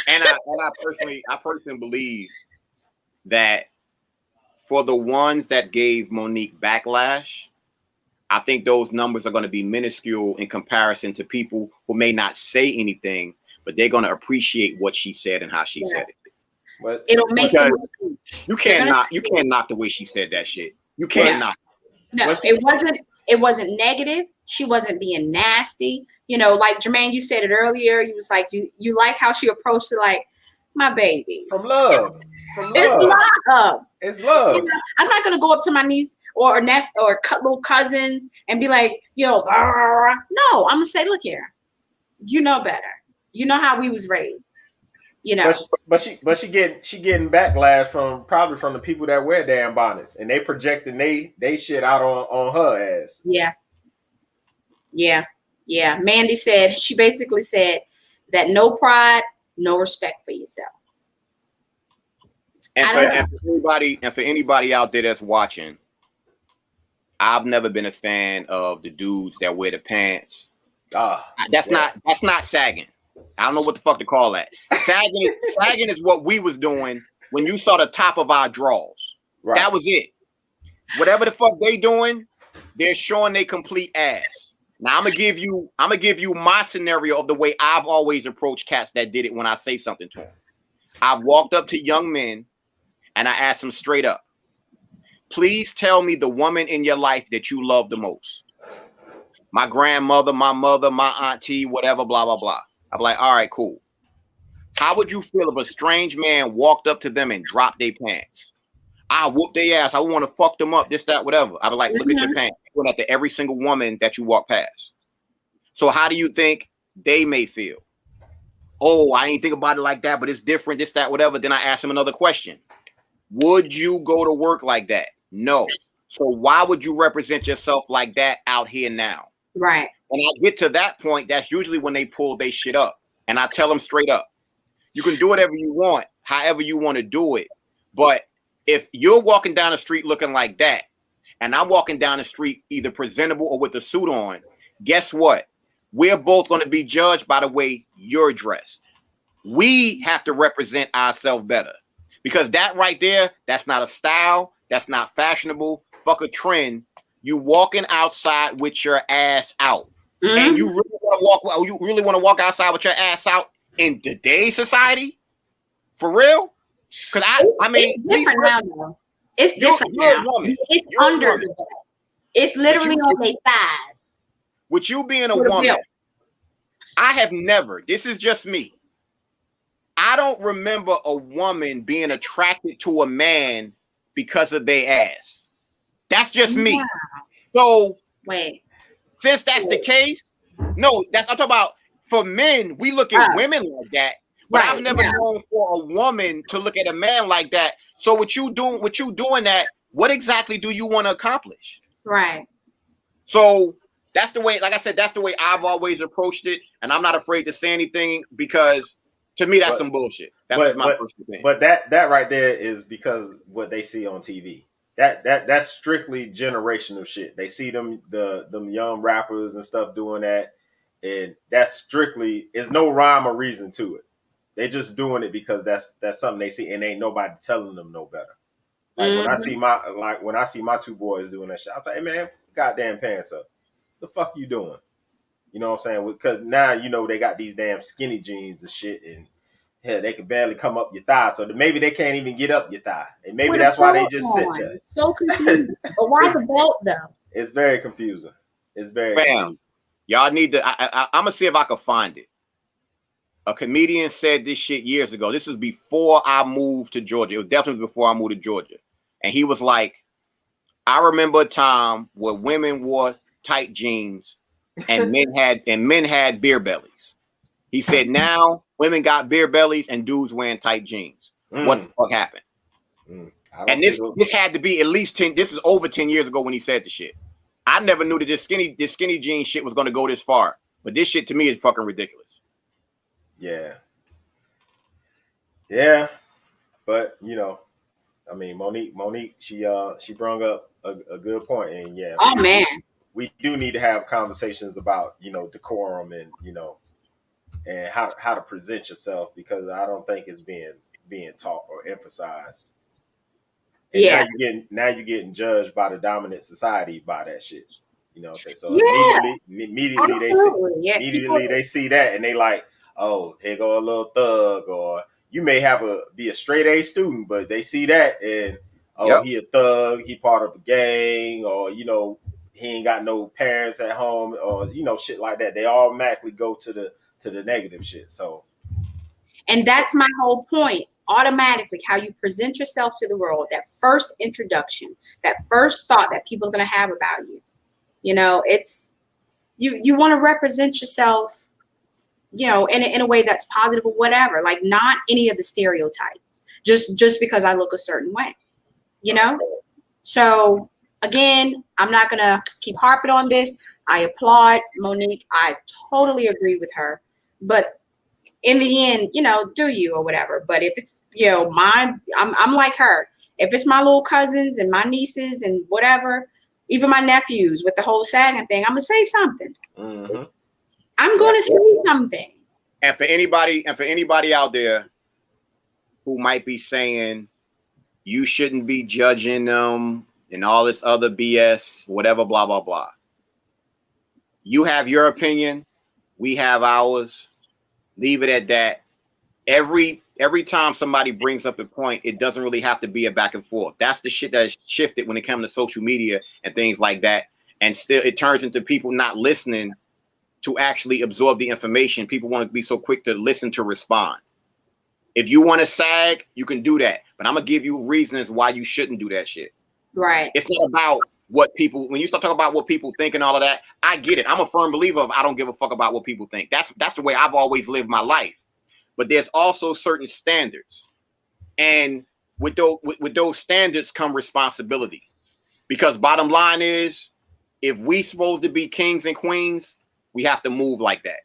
And I personally believe that for the ones that gave Monique backlash, I think those numbers are going to be minuscule in comparison to people who may not say anything, but they're going to appreciate what she said and how she said it. But it'll make you can't knock the way she said that shit. You can't knock. No, it wasn't negative. She wasn't being nasty. You know, like Jermaine, you said it earlier. You was like, you like how she approached it, like, my babies. From love. It's love. It's love. You know, I'm not gonna go up to my niece or nephew or little cousins and be like, yo, blah, blah, blah. No, I'm gonna say, look here, you know better. You know how we was raised. You know. But she getting backlash from the people that wear damn bonnets, and they projecting they shit out on her ass. Yeah. Mandy said, she basically said that no pride, no respect for yourself. And for anybody out there that's watching, I've never been a fan of the dudes that wear the pants. That's not sagging. I don't know what the fuck to call that. Sagging is what we was doing when you saw the top of our drawers. Right. That was it. Whatever the fuck they doing, they're showing their complete ass. Now I'm gonna give you my scenario of the way I've always approached cats that did it when I say something to them. I've walked up to young men and I asked them straight up, please tell me the woman in your life that you love the most. My grandmother, my mother, my auntie, whatever, blah, blah, blah. I'm like, all right, cool. How would you feel if a strange man walked up to them and dropped their pants? I whoop their ass. I want to fuck them up, this, that, whatever. I'd be like, look at your pants. Going after every single woman that you walk past. So how do you think they may feel? Oh, I ain't think about it like that, but it's different, this, that, whatever. Then I ask them another question. Would you go to work like that? No. So why would you represent yourself like that out here now? Right. When I get to that point, that's usually when they pull their shit up. And I tell them straight up, you can do whatever you want, however you want to do it. But if you're walking down the street looking like that, and I'm walking down the street either presentable or with a suit on, guess what? We're both going to be judged by the way you're dressed. We have to represent ourselves better. Because that right there, that's not a style. That's not fashionable. Fuck a trend. You walking outside with your ass out. Mm-hmm. And you really want to walk outside with your ass out in today's society? For real? Because I mean, it's different now, though. It's different now. It's under the belt. It's literally on their thighs. With you being a woman, I have never, this is just me. I don't remember a woman being attracted to a man because of their ass. That's just me. Wow. So since that's the case, no, I'm talking about for men, we look at women like that. But I've never known for a woman to look at a man like that. So what you doing that, what exactly do you want to accomplish? Right. So that's the way, like I said, that's the way I've always approached it. And I'm not afraid to say anything because to me, that's some bullshit. That's my personal opinion. But that right there is because what they see on TV. That's strictly generational shit. They see them young rappers and stuff doing that. And that's strictly, there's no rhyme or reason to it. They just doing it because that's something they see, and ain't nobody telling them no better. Like when I see my two boys doing that shit, I was like, hey man, goddamn pants up. The fuck you doing? You know what I'm saying? Because now they got these damn skinny jeans and shit, and hell, they can barely come up your thigh. So maybe they can't even get up your thigh, and maybe that's why they just sit there. It's so confusing. But why the belt though? It's very confusing. It's very. Confusing. Y'all need to. I'm gonna see if I can find it. A comedian said this shit years ago. This is before I moved to Georgia. It was definitely before I moved to Georgia. And he was like, I remember a time where women wore tight jeans and men had beer bellies. He said now women got beer bellies and dudes wearing tight jeans. What the fuck happened? I don't And see this had to be at least 10. This is over 10 years ago when he said the shit. I never knew that this skinny jean shit was going to go this far. But this shit to me is fucking ridiculous. Yeah. Yeah. But I mean, Monique, she brought up a good point, and yeah, Oh man. we do need to have conversations about decorum and and how to present yourself, because I don't think it's being taught or emphasized. And Yeah. now you're getting judged by the dominant society by that shit. You know what I'm saying? So Yeah. immediately Absolutely. Yeah. they see that and they like, oh, here go a little thug. Or you may be a straight A student, but they see that and Yep. he a thug, he part of a gang, or he ain't got no parents at home, or shit like that. They automatically go to the negative shit. So And that's my whole point. Automatically, how you present yourself to the world, that first introduction, that first thought that people are going to have about you. It's you want to represent yourself, in a way that's positive or whatever. Like not any of the stereotypes. Just because I look a certain way, So again, I'm not going to keep harping on this. I applaud Monique. I totally agree with her. But in the end, do you or whatever. But if it's, I'm like her. If it's my little cousins and my nieces and whatever, even my nephews with the whole sagging thing, I'm going to say something. mm-hmm. I'm going to say something. And for anybody out there who might be saying you shouldn't be judging them and all this other BS, whatever, blah, blah, blah. You have your opinion. We have ours. Leave it at that. Every time somebody brings up a point, it doesn't really have to be a back and forth. That's the shit that has shifted when it comes to social media and things like that. And still it turns into people not listening to actually absorb the information. People want to be so quick to listen to respond. If you want to sag, you can do that. But I'm going to give you reasons why you shouldn't do that shit. Right. It's not about what people, when you start talking about what people think and all of that, I get it. I'm a firm believer of I don't give a fuck about what people think. That's the way I've always lived my life. But there's also certain standards. And with those standards come responsibility. Because bottom line is, if we supposed to be kings and queens, we have to move like that.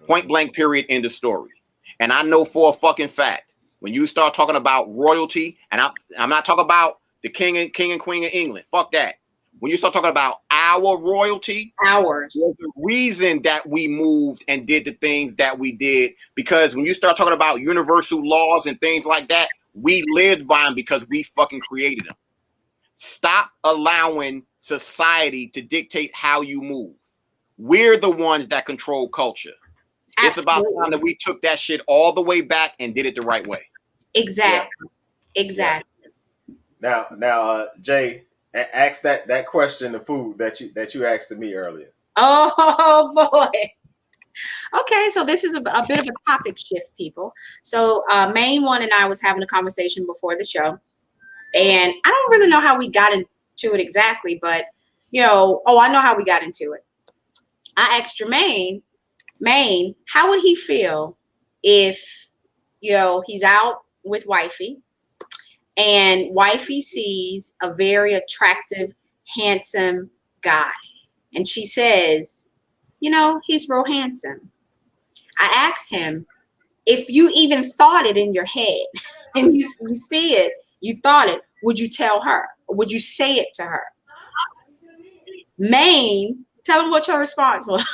Point blank, period, end of story. And I know for a fucking fact, when you start talking about royalty, and I'm not talking about the king and queen of England, fuck that. When you start talking about our royalty, ours, there's a reason that we moved and did the things that we did. Because when you start talking about universal laws and things like that, we lived by them because we fucking created them. Stop allowing society to dictate how you move. We're the ones that control culture. Absolutely. It's about time that we took that shit all the way back and did it the right way. Exactly. Yeah. Exactly. Yeah. Now, Jay, ask that question of food that you asked to me earlier. Oh boy. Okay, so this is a bit of a topic shift, people. So Main One and I was having a conversation before the show, and I don't really know how we got into it exactly, but I know how we got into it. I asked Jermaine, Main, how would he feel if he's out with wifey and wifey sees a very attractive, handsome guy, and she says, he's real handsome. I asked him, if you even thought it in your head and you see it, you thought it, would you tell her? Or would you say it to her? Maine, tell him what your response was.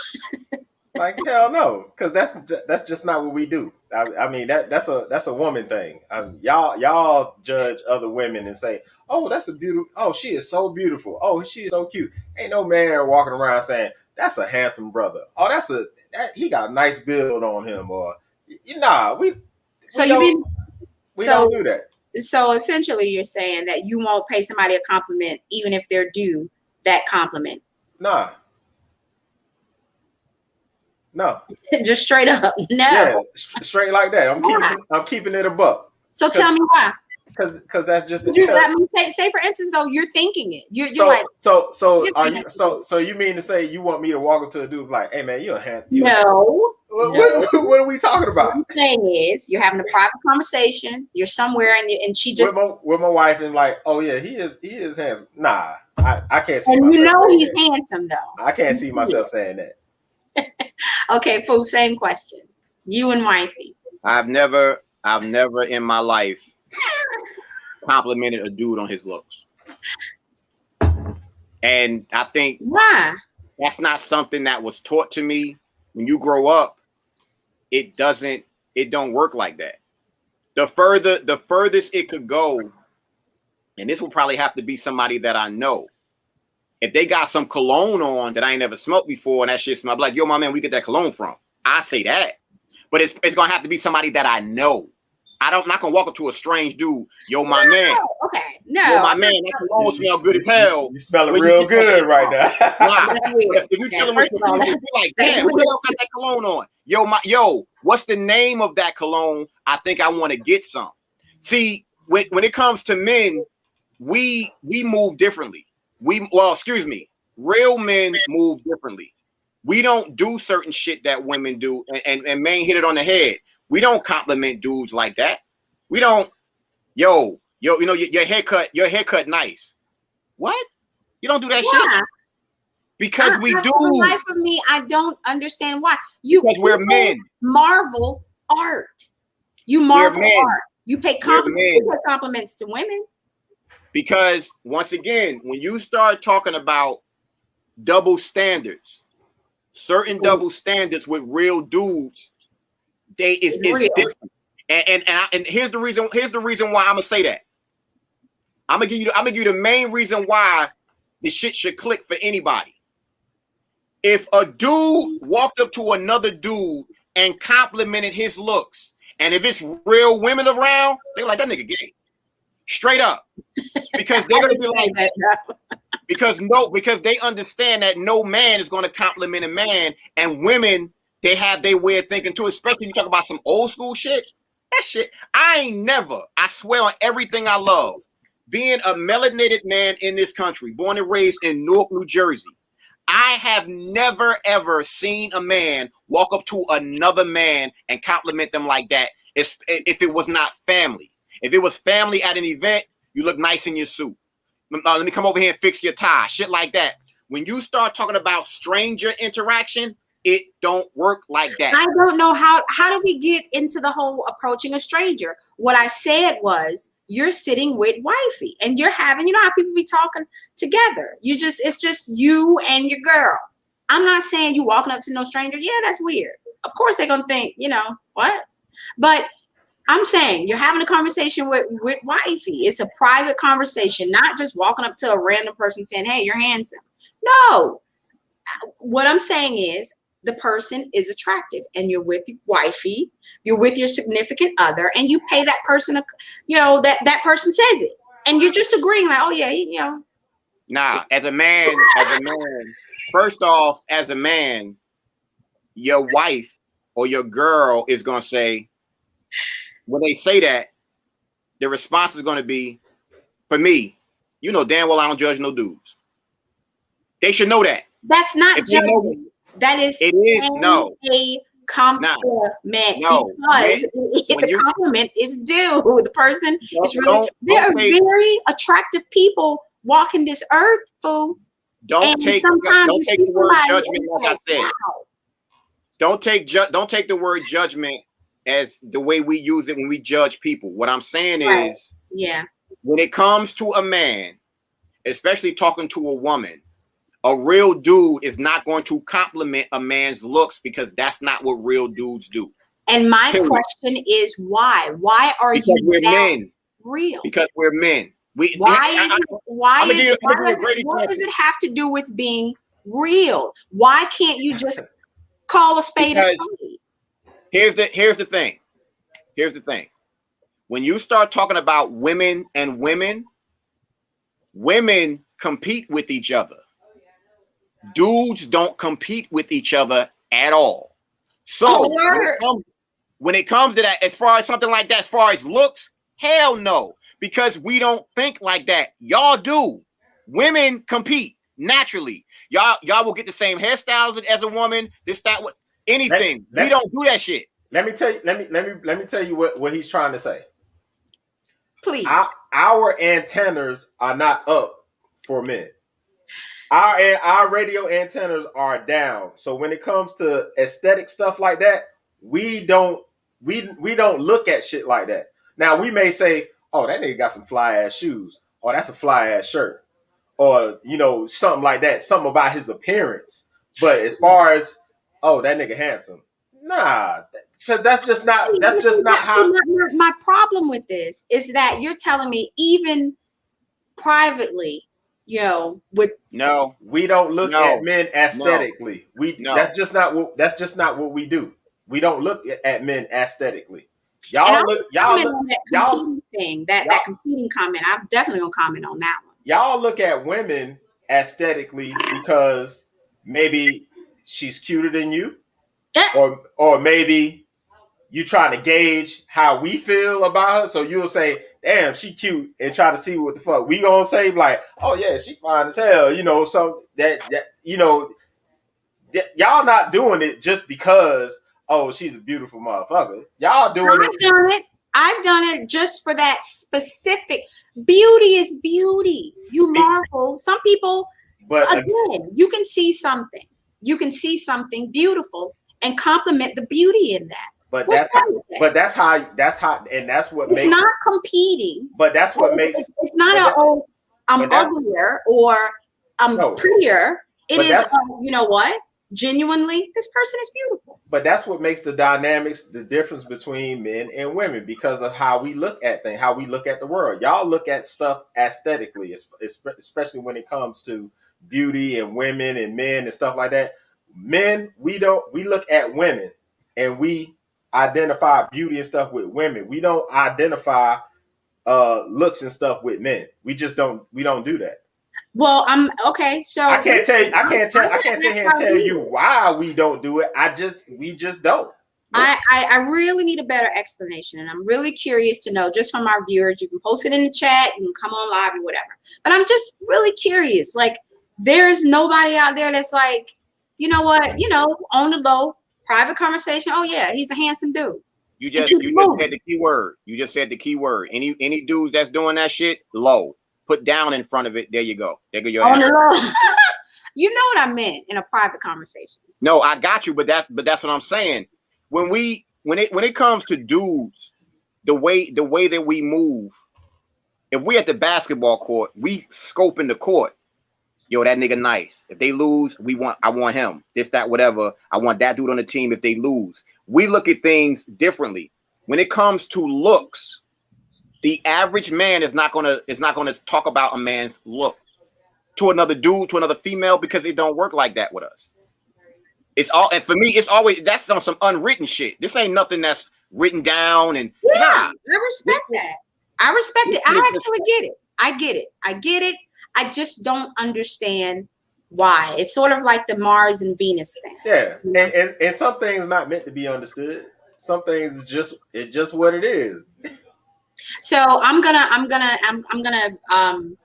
Like, hell no, because that's just not what we do. I mean that's a woman thing. Y'all judge other women and say, oh, that's a beautiful. Oh, she is so beautiful. Oh, she is so cute. Ain't no man walking around saying that's a handsome brother. Oh, he got a nice build on him. Or we don't do that. So essentially, you're saying that you won't pay somebody a compliment even if they're due that compliment. Nah. No. Just straight up. No. Yeah, straight like that. I'm keeping it a buck. So tell me why. because that's just I mean, say for instance though, you're thinking it. You're so like, so you mean to say you want me to walk up to a dude like, hey man, you're a hand. no. What are we talking about? What I'm saying is, you're having a private conversation. You're somewhere, and she just with my wife, and like, oh yeah, he is handsome. Nah, I can't see. and myself you know saying he's that. handsome though. I can't see myself saying that. Okay, Foo, same question. You and wifey. I've never in my life complimented a dude on his looks. And I think Why? that's not something that was taught to me. When you grow up, it don't work like that. The furthest it could go, and this will probably have to be somebody that I know. If they got some cologne on that I ain't never smelled before, and that shit smell, I'm like, yo, my man, where you get that cologne from? I say that. But it's gonna have to be somebody that I know. I'm not gonna walk up to a strange dude. Yo, my man. Okay, no. Yo, my man, that cologne smell good as hell. You smell it real good right now. Nah, That's weird. if you tell him what you be like, damn, weird. who the hell got that cologne on? Yo, what's the name of that cologne? I think I want to get some. See, when it comes to men, we move differently. Real men move differently. We don't do certain shit that women do, and men hit it on the head. We don't compliment dudes like that. We don't, yo, you know, your haircut nice. What? You don't do that shit? Because we do. For the life of me, I don't understand why. Because we're men. Marvel art. You marvel art. You pay compliments to women. Because once again, when you start talking about double standards, certain double standards with real dudes, it's different. And here's the reason. Here's the reason why I'm gonna say that. I'm gonna give you the main reason why this shit should click for anybody. If a dude walked up to another dude and complimented his looks, and if it's real women around, they're like, that nigga gay. Straight up. Because they're gonna be like because they understand that no man is gonna compliment a man, and women, they have their way of thinking too, especially when you talk about some old school shit. That shit, I swear on everything I love, being a melanated man in this country, born and raised in Newark, New Jersey, I have never ever seen a man walk up to another man and compliment them like that if it was not family. If it was family at an event, you look nice in your suit. Let me come over here and fix your tie, shit like that. When you start talking about stranger interaction, it don't work like that. I don't know how do we get into the whole approaching a stranger? What I said was, you're sitting with wifey and you're having, you know how people be talking together. It's just you and your girl. I'm not saying you walking up to no stranger. Yeah, that's weird. Of course they're gonna think, you know, what? But I'm saying you're having a conversation with wifey. It's a private conversation, not just walking up to a random person saying, hey, you're handsome. No. What I'm saying is the person is attractive and you're with wifey, you're with your significant other, and you pay that person, you know, that person says it. And you're just agreeing like, oh yeah, you know. Nah, as a man, first off, as a man, your wife or your girl is gonna say, when they say that, the response is going to be, for me, you know damn well I don't judge no dudes. They should know that. That's not judging. That is a compliment. No. Because the compliment is due. The person is really, there are very attractive people walking this earth, fool. Don't take the word judgment like I said. Wow. Don't take the word judgment as the way we use it when we judge people. What I'm saying is, when it comes to a man, especially talking to a woman, a real dude is not going to compliment a man's looks because that's not what real dudes do. And my question is why? Why are you men? Real? Because we're men. What does it have to do with being real? Why can't you just call a spade a spade? Here's the thing. When you start talking about women and women compete with each other. Dudes don't compete with each other at all. So when it comes to that, as far as something like that, as far as looks, hell no. because we don't think like that. Y'all do. Women compete naturally. Y'all will get the same hairstyles as a woman. This, that, what, anything. We don't do that shit. Let me tell you. Let me tell you what he's trying to say. Please. Our antennas are not up for men. Our radio antennas are down. So when it comes to aesthetic stuff like that, we don't look at shit like that. Now we may say, "Oh, that nigga got some fly ass shoes," or "That's a fly ass shirt," or something like that, something about his appearance. But as far as, "Oh, that nigga handsome," nah, because that's just not how. My problem with this is that you're telling me even privately, with no, we don't look at men aesthetically. That's just not what we do. We don't look at men aesthetically. Y'all thing, that competing comment. I'm definitely gonna comment on that one. Y'all look at women aesthetically because maybe she's cuter than you, or maybe you trying to gauge how we feel about her. So you'll say, "Damn, she cute," and try to see what the fuck we gonna say. Like, "Oh yeah, she fine as hell." So that y'all not doing it just because, "Oh, she's a beautiful motherfucker." Y'all doing it. I've done it just for that specific. Beauty is beauty. You marvel. Some people, but again, you can see something. You can see something beautiful and compliment the beauty in that. But that's how, and that's what it's makes not competing. But that's what makes it's not I'm uglier or I'm prettier. It is you know what? Genuinely, this person is beautiful. But that's what makes the dynamics, the difference between men and women, because of how we look at things, how we look at the world. Y'all look at stuff aesthetically, especially when it comes to beauty and women and men and stuff like that. Men, we look at women and we identify beauty and stuff with women. We don't identify looks and stuff with men. We just don't do that. Well, I'm okay. So I can't sit here and tell you why we don't do it. We just don't. I really need a better explanation, and I'm really curious to know, just from our viewers. You can post it in the chat, you can come on live or whatever. But I'm just really curious. Like, there's nobody out there that's like, you know what, on the low, private conversation. Oh yeah, he's a handsome dude. You just said the key word. You just said the key word. Any dudes that's doing that shit, low. Put down in front of it. There you go. There go your answer. You know what I meant in a private conversation. No, I got you, but that's what I'm saying. When it comes to dudes, the way that we move, if we at the basketball court, we scope in the court. Yo, that nigga nice. If they lose, I want him. This, that, whatever. I want that dude on the team if they lose. We look at things differently. When it comes to looks, the average man is not gonna talk about a man's look to another dude, to another female, because it don't work like that with us. And for me, it's always that's some unwritten shit. This ain't nothing that's written down. And I respect that. I respect it. I actually get it. I get it. I just don't understand why. It's sort of like the Mars and Venus thing. Yeah, and some things not meant to be understood. Some things it's just what it is. So I'm gonna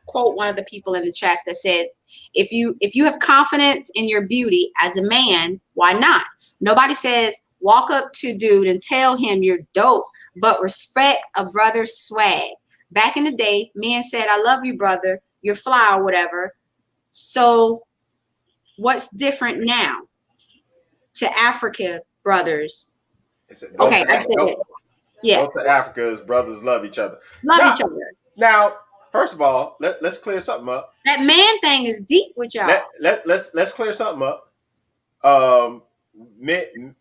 quote one of the people in the chat that said, if you have confidence in your beauty as a man, why not? Nobody says walk up to dude and tell him you're dope, but respect a brother's swag. Back in the day, men said, "I love you, brother. You're fly," or whatever. So what's different now to Africa brothers? Okay, I said it. Yeah. Go to Africa's brothers love each other. Love each other. Now, first of all, let's clear something up. That man thing is deep with y'all. Let's clear something up.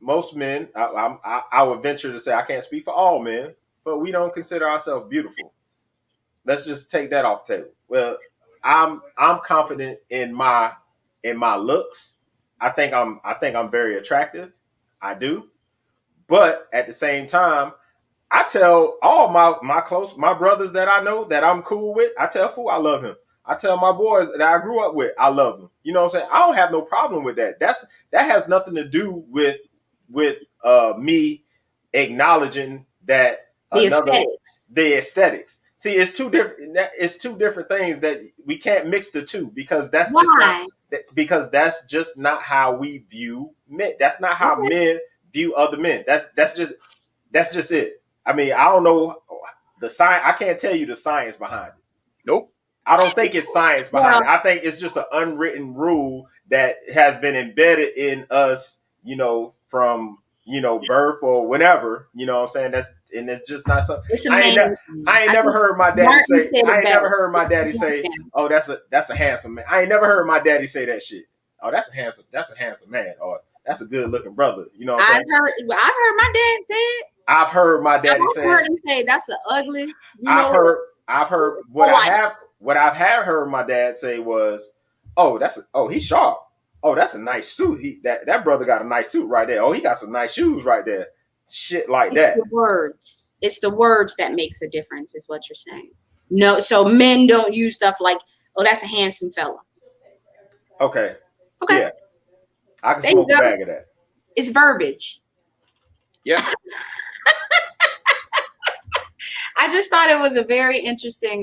Most men, I would venture to say, I can't speak for all men, but we don't consider ourselves beautiful. Let's just take that off the table. Well, I'm confident in my looks. I think I'm very attractive. I do. But at the same time, I tell all my brothers that I know that I'm cool with, I tell fool I love him. I tell my boys that I grew up with, I love them. You know what I'm saying? I don't have no problem with that. That has nothing to do with me acknowledging that the aesthetics. See, it's two different. It's two different things that we can't mix the two because that's just Why? not because that's just not how we view men. That's not how Okay. men view other men. That's just it. I mean, I don't know the science. I can't tell you the science behind it. Nope. I don't think it's science behind Well, it. I think it's just an unwritten rule that has been embedded in us, from birth or whatever. You know what I'm saying? It's just not something. it's I ain't, amazing. I ain't I never think heard my daddy Martin say. said it I ain't best. never heard my daddy say, "Oh, that's a handsome man." I ain't never heard my daddy say that shit. Oh, that's a handsome man, or that's a good looking brother. You know what I'm saying? I've heard my dad say it. I've heard my daddy I've say. heard him say that's an ugly. I've heard what like, I have heard my dad say was, "Oh, he's sharp. Oh, that's a nice suit. That brother got a nice suit right there. Oh, he got some nice shoes right there. Shit like that." the words. It's the words that makes a difference, is what you're saying. No, so men don't use stuff like, "Oh, that's a handsome fella." Okay. Okay, Yeah, I can there you smoke a go. bag of that. It's verbiage. Yeah. I just thought it was a very interesting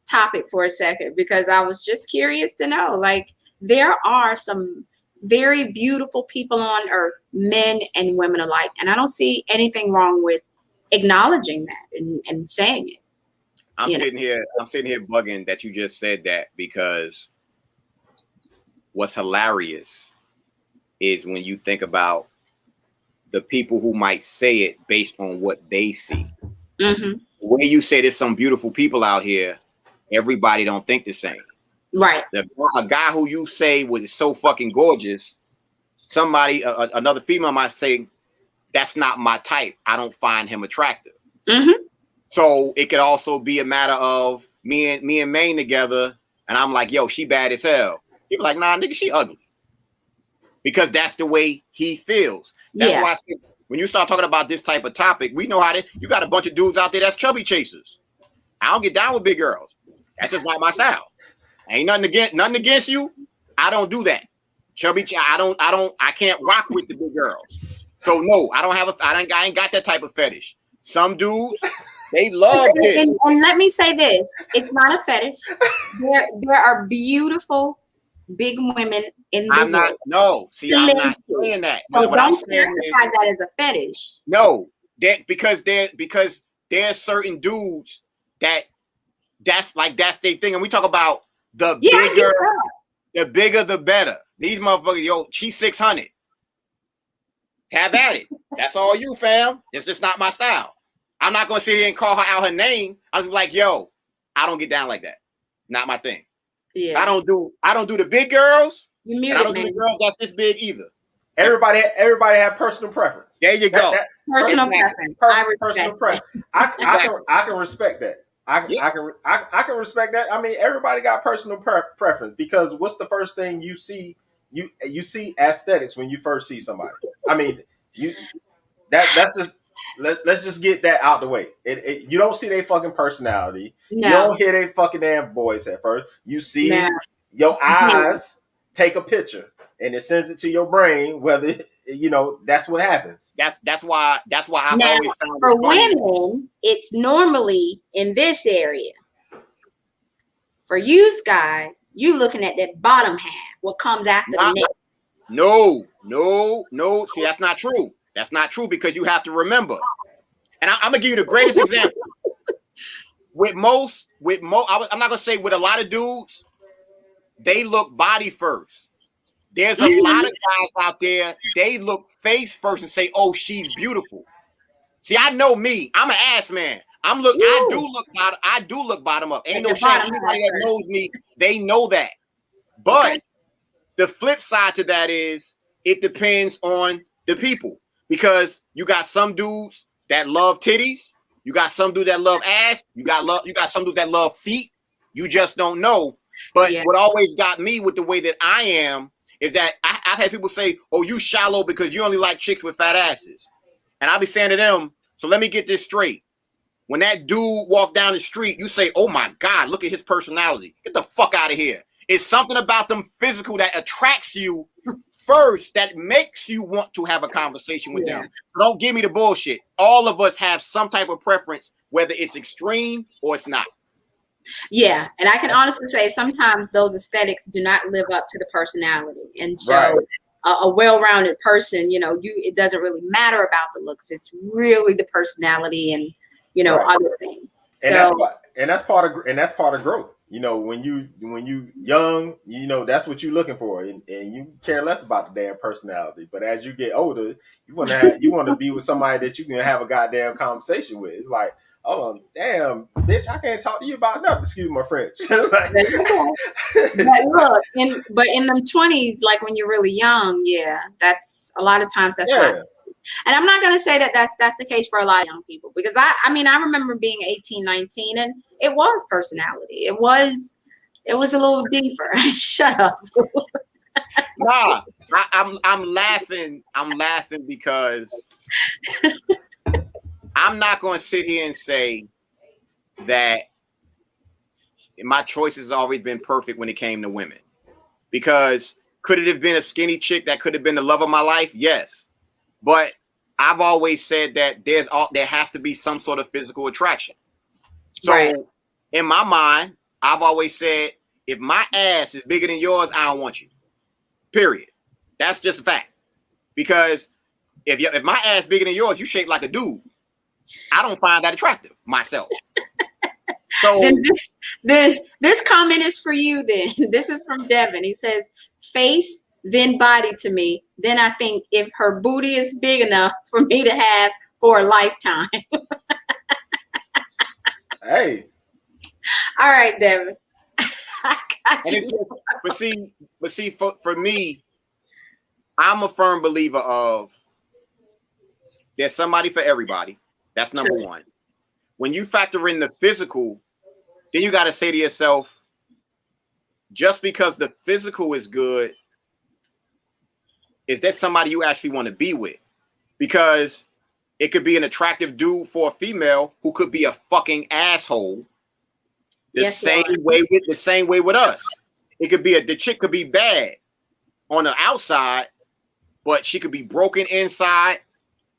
topic for a second because I was just curious to know. Like, there are some very beautiful people on earth, men and women alike, and I don't see anything wrong with acknowledging that and saying it. I'm sitting here bugging that you just said that, because what's hilarious is when you think about the people who might say it based on what they see. Mm-hmm. When you say there's some beautiful people out here, everybody don't think the same. Right. A guy who you say was so fucking gorgeous, somebody, another female might say, that's not my type. I don't find him attractive. Mm-hmm. So it could also be a matter of me and Maine together, and I'm like, yo, she bad as hell. He be like, nah, nigga, she ugly. Because that's the way he feels. That's why I say, when you start talking about this type of topic, we know you got a bunch of dudes out there that's chubby chasers. I don't get down with big girls. That's just not my style. Ain't nothing against you. I don't do that. I can't rock with the big girls. So no, I ain't got that type of fetish. Some dudes, they love it. And let me say this: it's not a fetish. There are beautiful big women in the world. I'm not saying that. So what I'm don't saying classify that as a fetish. No, because there's certain dudes that's their thing, and we talk about the bigger the better. These motherfuckers, yo, she's 600. Have at it. That's all you, fam. It's just not my style. I'm not gonna sit here and call her out her name. I was like, yo, I don't get down like that. Not my thing. Yeah. I don't do the big girls. You muted, and I don't man. do the girls that's this big either. Everybody have personal preference. There you go. Personal preference. Personal preference. I can respect that. I can respect that. I mean, everybody got personal preference, because what's the first thing you see? You see aesthetics when you first see somebody. I mean, that's just let's just get that out the way. You don't see their fucking personality. No. You don't hear their fucking damn voice at first. You see your eyes take a picture, and it sends it to your brain. Whether that's what happens. That's why I've always found for it funny. women, it's normally in this area. For you guys, you looking at that bottom half, what comes after the neck. No. See, that's not true. That's not true, because you have to remember. And I'm gonna give you the greatest example. I'm not gonna say with a lot of dudes, they look body first. There's a lot of guys out there, they look face first and say, "Oh, she's beautiful." See, I know me. I'm an ass man. I do look bottom up. Ain't no shame. Anybody that knows me, they know that. But the flip side to that is it depends on the people, because you got some dudes that love titties, you got some dudes that love ass, you got some dudes that love feet. You just don't know. But what always got me with the way that I am is that I've had people say, "Oh, you shallow because you only like chicks with fat asses," and I'll be saying to them, "So let me get this straight. When that dude walk down the street, you say, 'Oh my God, look at his personality. Get the fuck out of here.' It's something about them physical that attracts you first that makes you want to have a conversation with them. Don't give me the bullshit. All of us have some type of preference, whether it's extreme or it's not. Yeah, and I can honestly say sometimes those aesthetics do not live up to the personality, and so a well-rounded person, it doesn't really matter about the looks. It's really the personality and other things. And that's part of growth. When you young, that's what you're looking for, and you care less about the damn personality. But as you get older, you want to be with somebody that you can have a goddamn conversation with. It's like, oh damn, bitch, I can't talk to you about nothing. Excuse my French. But look, in them 20s, like when you're really young, that's a lot of times that's not. And I'm not going to say that that's the case for a lot of young people, because I remember being 18, 19, and it was personality. It was a little deeper. Shut up. Nah, I'm laughing. I'm laughing because I'm not going to sit here and say that my choices have always been perfect when it came to women. Because could it have been a skinny chick that could have been the love of my life? Yes. But I've always said that there has to be some sort of physical attraction. So in my mind, I've always said, if my ass is bigger than yours, I don't want you. Period. That's just a fact. Because if my ass bigger than yours, you shape like a dude. I don't find that attractive myself. So then this comment is for you. Then this is from Devin. He says, "Face then body to me. Then I think if her booty is big enough for me to have for a lifetime." Hey. All right, Devin. I got you. But see, for me, I'm a firm believer of there's somebody for everybody. That's number one. When you factor in the physical, then you got to say to yourself, just because the physical is good, is that somebody you actually want to be with? Because it could be an attractive dude for a female who could be a fucking asshole. The same way with us. It could be the chick could be bad on the outside, but she could be broken inside,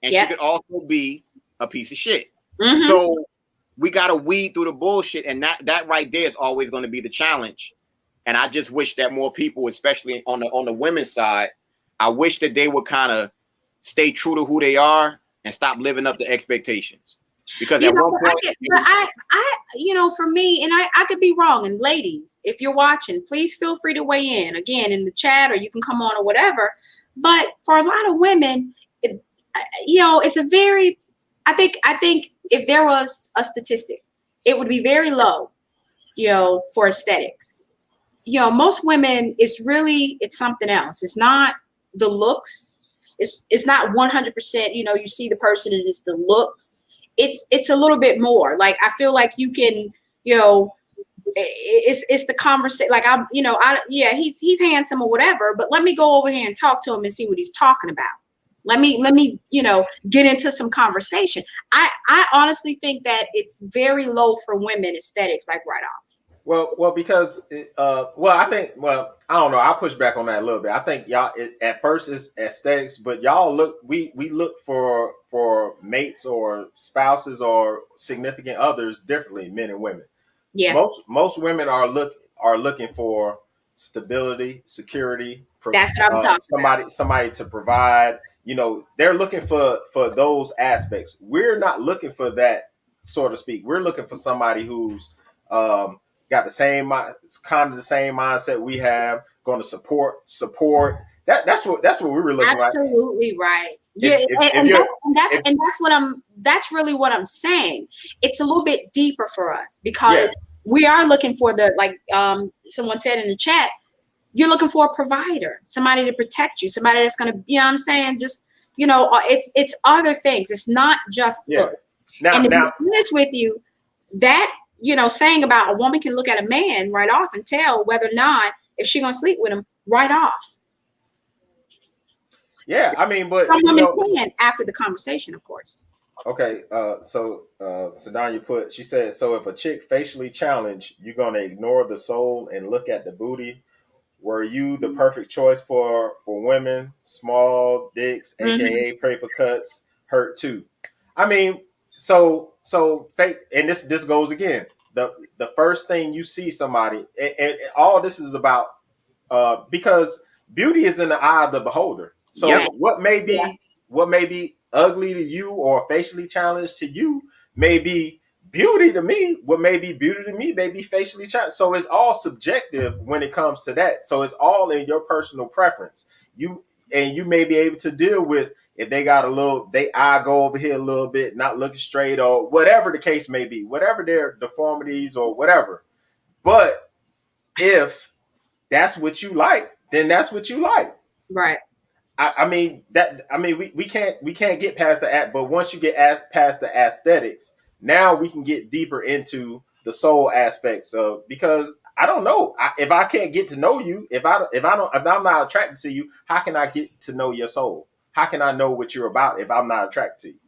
and she could also be a piece of shit. Mm-hmm. So we got to weed through the bullshit, and that right there is always going to be the challenge. And I just wish that more people, especially on the women's side, I wish that they would kind of stay true to who they are and stop living up to expectations. Because at one point, for me, and I could be wrong. And ladies, if you're watching, please feel free to weigh in again in the chat, or you can come on or whatever. But for a lot of women, it's a very, I think if there was a statistic, it would be very low, for aesthetics. Most women, it's something else. It's not the looks. It's not 100%, you see the person and it's the looks. It's a little bit more. Like, I feel like you can, it's the conversation. Like, he's handsome or whatever, but let me go over here and talk to him and see what he's talking about. Let me, get into some conversation. I honestly think that it's very low for women aesthetics, like right off. Well, because, I think, I don't know. I'll push back on that a little bit. I think y'all, at first it's aesthetics, but y'all we look for mates or spouses or significant others differently, men and women. Yeah. Most women are looking for stability, security. That's what I'm talking about. Somebody to provide. They're looking for those aspects. We're not looking for that, so to speak. We're looking for somebody who's got the same mindset we have, going to support. That's what we were looking like. Absolutely right. That's really what I'm saying. It's a little bit deeper for us because we are looking for someone said in the chat, you're looking for a provider, somebody to protect you, somebody that's going to, just, it's other things. It's not just look. And to be honest with you, that, saying about a woman can look at a man right off and tell whether or not if she's going to sleep with him right off. Yeah, I mean, but some women can after the conversation, of course. Okay, so Sadanya she said, so if a chick facially challenged, you're gonna ignore the soul and look at the booty. were you the perfect choice for women? Small dicks, aka paper cuts, hurt too. I mean, so fake, and this goes again. The first thing you see somebody, and all this is about, because beauty is in the eye of the beholder. So Yep. what may be ugly to you or facially challenged to you may be beauty to me. What may be beauty to me may be facially challenged. So it's all subjective when it comes to that. So it's all in your personal preference. You may be able to deal with if they got a little, they eye go over here a little bit, not looking straight, or whatever the case may be, whatever their deformities or whatever. But if that's what you like, then that's what you like. Right. I mean, we can't get past the act, but once you get past the aesthetics, now we can get deeper into the soul aspects of, because I don't know, if I can't get to know you, if I'm not attracted to you, how can I get to know your soul? How can I know what you're about if I'm not attracted to you?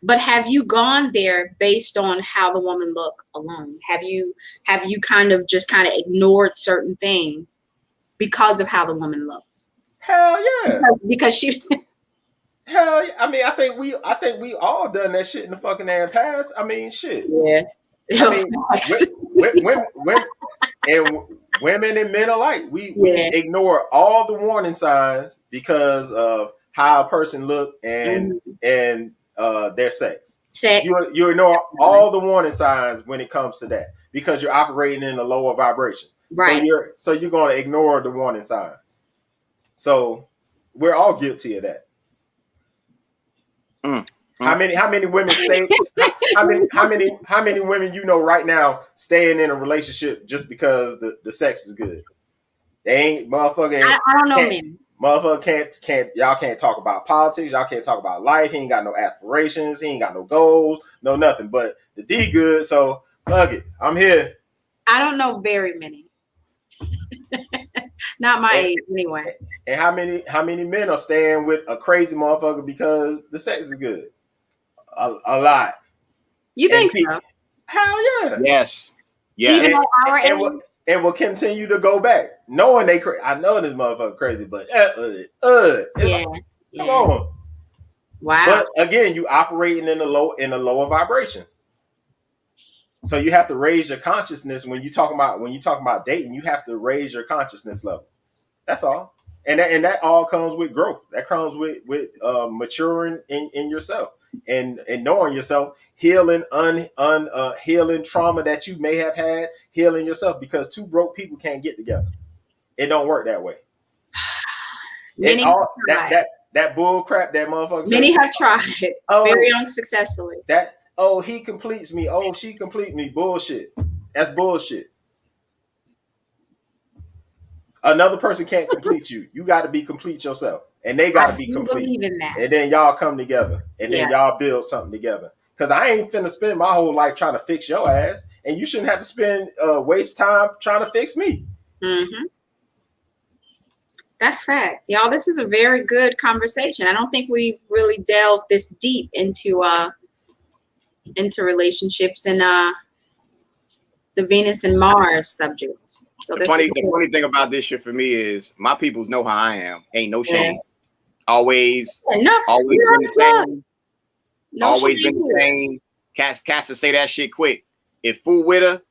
But have you gone there based on how the woman look alone? Have you kind of ignored certain things because of how the woman looked? Hell yeah. Because she Hell yeah. I mean, I think we all done that shit in the fucking damn past. I mean, shit. Yeah. I mean, women and men alike, we ignore all the warning signs because of how a person look and their sex. You ignore all the warning signs when it comes to that because you're operating in a lower vibration. Right. So you're going to ignore the warning signs. So we're all guilty of that. How many women stay? how many women you know right now staying in a relationship just because the sex is good? They ain't motherfucker. I don't know, man. Motherfucker can't y'all can't talk about politics. Y'all can't talk about life. He ain't got no aspirations. He ain't got no goals. No nothing. But the D good. So fuck it. I'm here. I don't know very many. Not my age, anyway. And how many men are staying with a crazy motherfucker because the sex is good? A lot. You think so? Hell yeah. Yes. Even at our age? And will continue to go back, knowing they crazy. I know this motherfucker crazy, but come on. Wow. But again, you operating in a lower vibration. So you have to raise your consciousness when you talk about dating. You have to raise your consciousness level. That's all. And that all comes with growth. That comes with maturing in yourself and knowing yourself, healing healing trauma that you may have had, healing yourself, because two broke people can't get together. It don't work that way. That bull crap that motherfucker. Many have tried very unsuccessfully. He completes me. Oh, she completes me. Bullshit. That's bullshit. Another person can't complete you. You got to be complete yourself, and they got to be complete. Believe in that. And then y'all come together, and then y'all build something together. Because I ain't finna spend my whole life trying to fix your ass, and you shouldn't have to spend waste time trying to fix me. Mm-hmm. That's facts, y'all. This is a very good conversation. I don't think we've really delved this deep into relationships and the Venus and Mars subject. So the funny thing about this shit for me is my peoples know how I am. Ain't no shame. Always been the same. Always been the same. Cats to say that shit quick. If fool with her,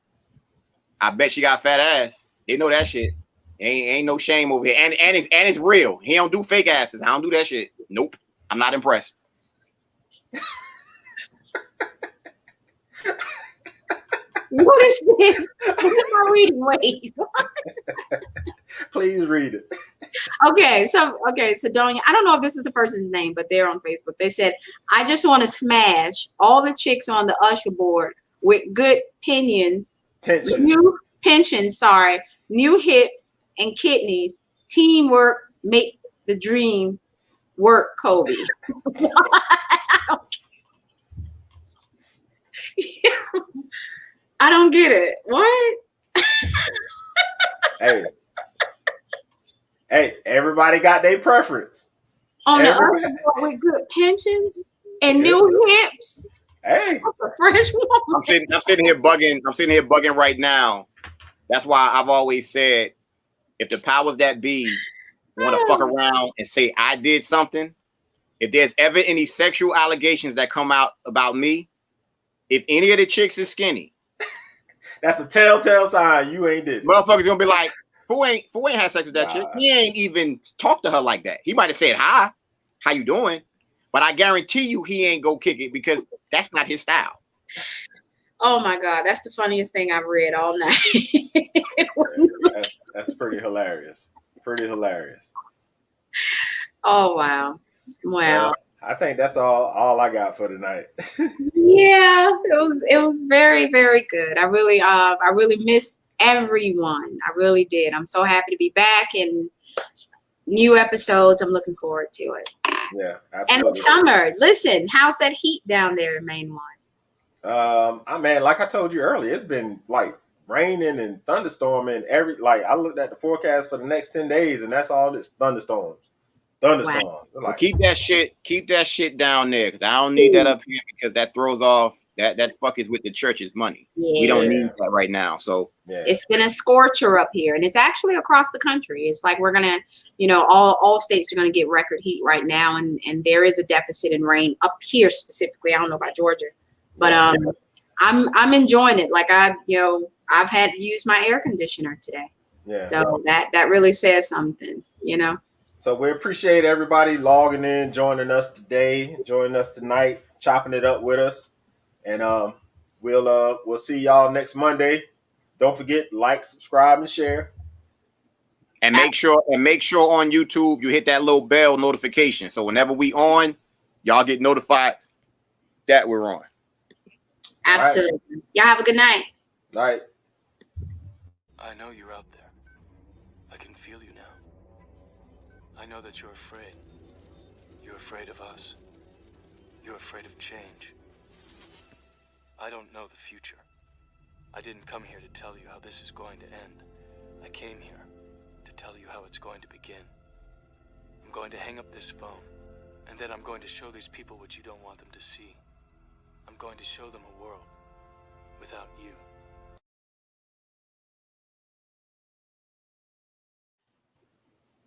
I bet she got fat ass. They know that shit. Ain't no shame over here. And it's real. He don't do fake asses. I don't do that shit. Nope. I'm not impressed. What is this? What am I reading? Wait. Please read it. Okay, so Donya, I don't know if this is the person's name, but they're on Facebook. They said, I just want to smash all the chicks on the usher board with good pensions, new hips and kidneys. Teamwork make the dream work, Kobe. I don't get it. What? Hey, everybody got their preference. On the other with good pensions and new hips. Hey, a fresh woman. I'm sitting here bugging right now. That's why I've always said, if the powers that be want to fuck around and say I did something, if there's ever any sexual allegations that come out about me, if any of the chicks is skinny, that's a telltale sign you ain't did it. Motherfuckers gonna be like, who ain't had sex with that chick? He ain't even talked to her like that. He might have said hi, how you doing? But I guarantee you he ain't go kick it because that's not his style. Oh my God, that's the funniest thing I've read all night. That's pretty hilarious. Pretty hilarious. Oh wow. Wow. I think that's all I got for tonight. Yeah, it was very, very good. I really missed everyone. I really did. I'm so happy to be back and new episodes. I'm looking forward to it. Yeah, absolutely. And it's summer. Listen, how's that heat down there in Maine one? I mean, like I told you earlier, it's been like raining and thunderstorming I looked at the forecast for the next 10 days and that's all this thunderstorms. Wow. Well, keep that shit down there because I don't need that up here because that throws off that fuck is with the church's money. Yeah. We don't need that right now. So it's been a scorcher up here, and it's actually across the country. It's like we're gonna, all states are gonna get record heat right now, and there is a deficit in rain up here specifically. I don't know about Georgia, but I'm enjoying it. Like I've had to use my air conditioner today. Yeah. So that really says something, So we appreciate everybody logging in, joining us today, joining us tonight, chopping it up with us. And we'll see y'all next Monday. Don't forget, like, subscribe, and share. And make sure on YouTube you hit that little bell notification. So whenever we on, y'all get notified that we're on. Absolutely. Right. Y'all have a good night. All right. I know you're out there. I can feel you now. I know that you're afraid. You're afraid of us. You're afraid of change. I don't know the future. I didn't come here to tell you how this is going to end. I came here to tell you how it's going to begin. I'm going to hang up this phone, and then I'm going to show these people what you don't want them to see. I'm going to show them a world without you.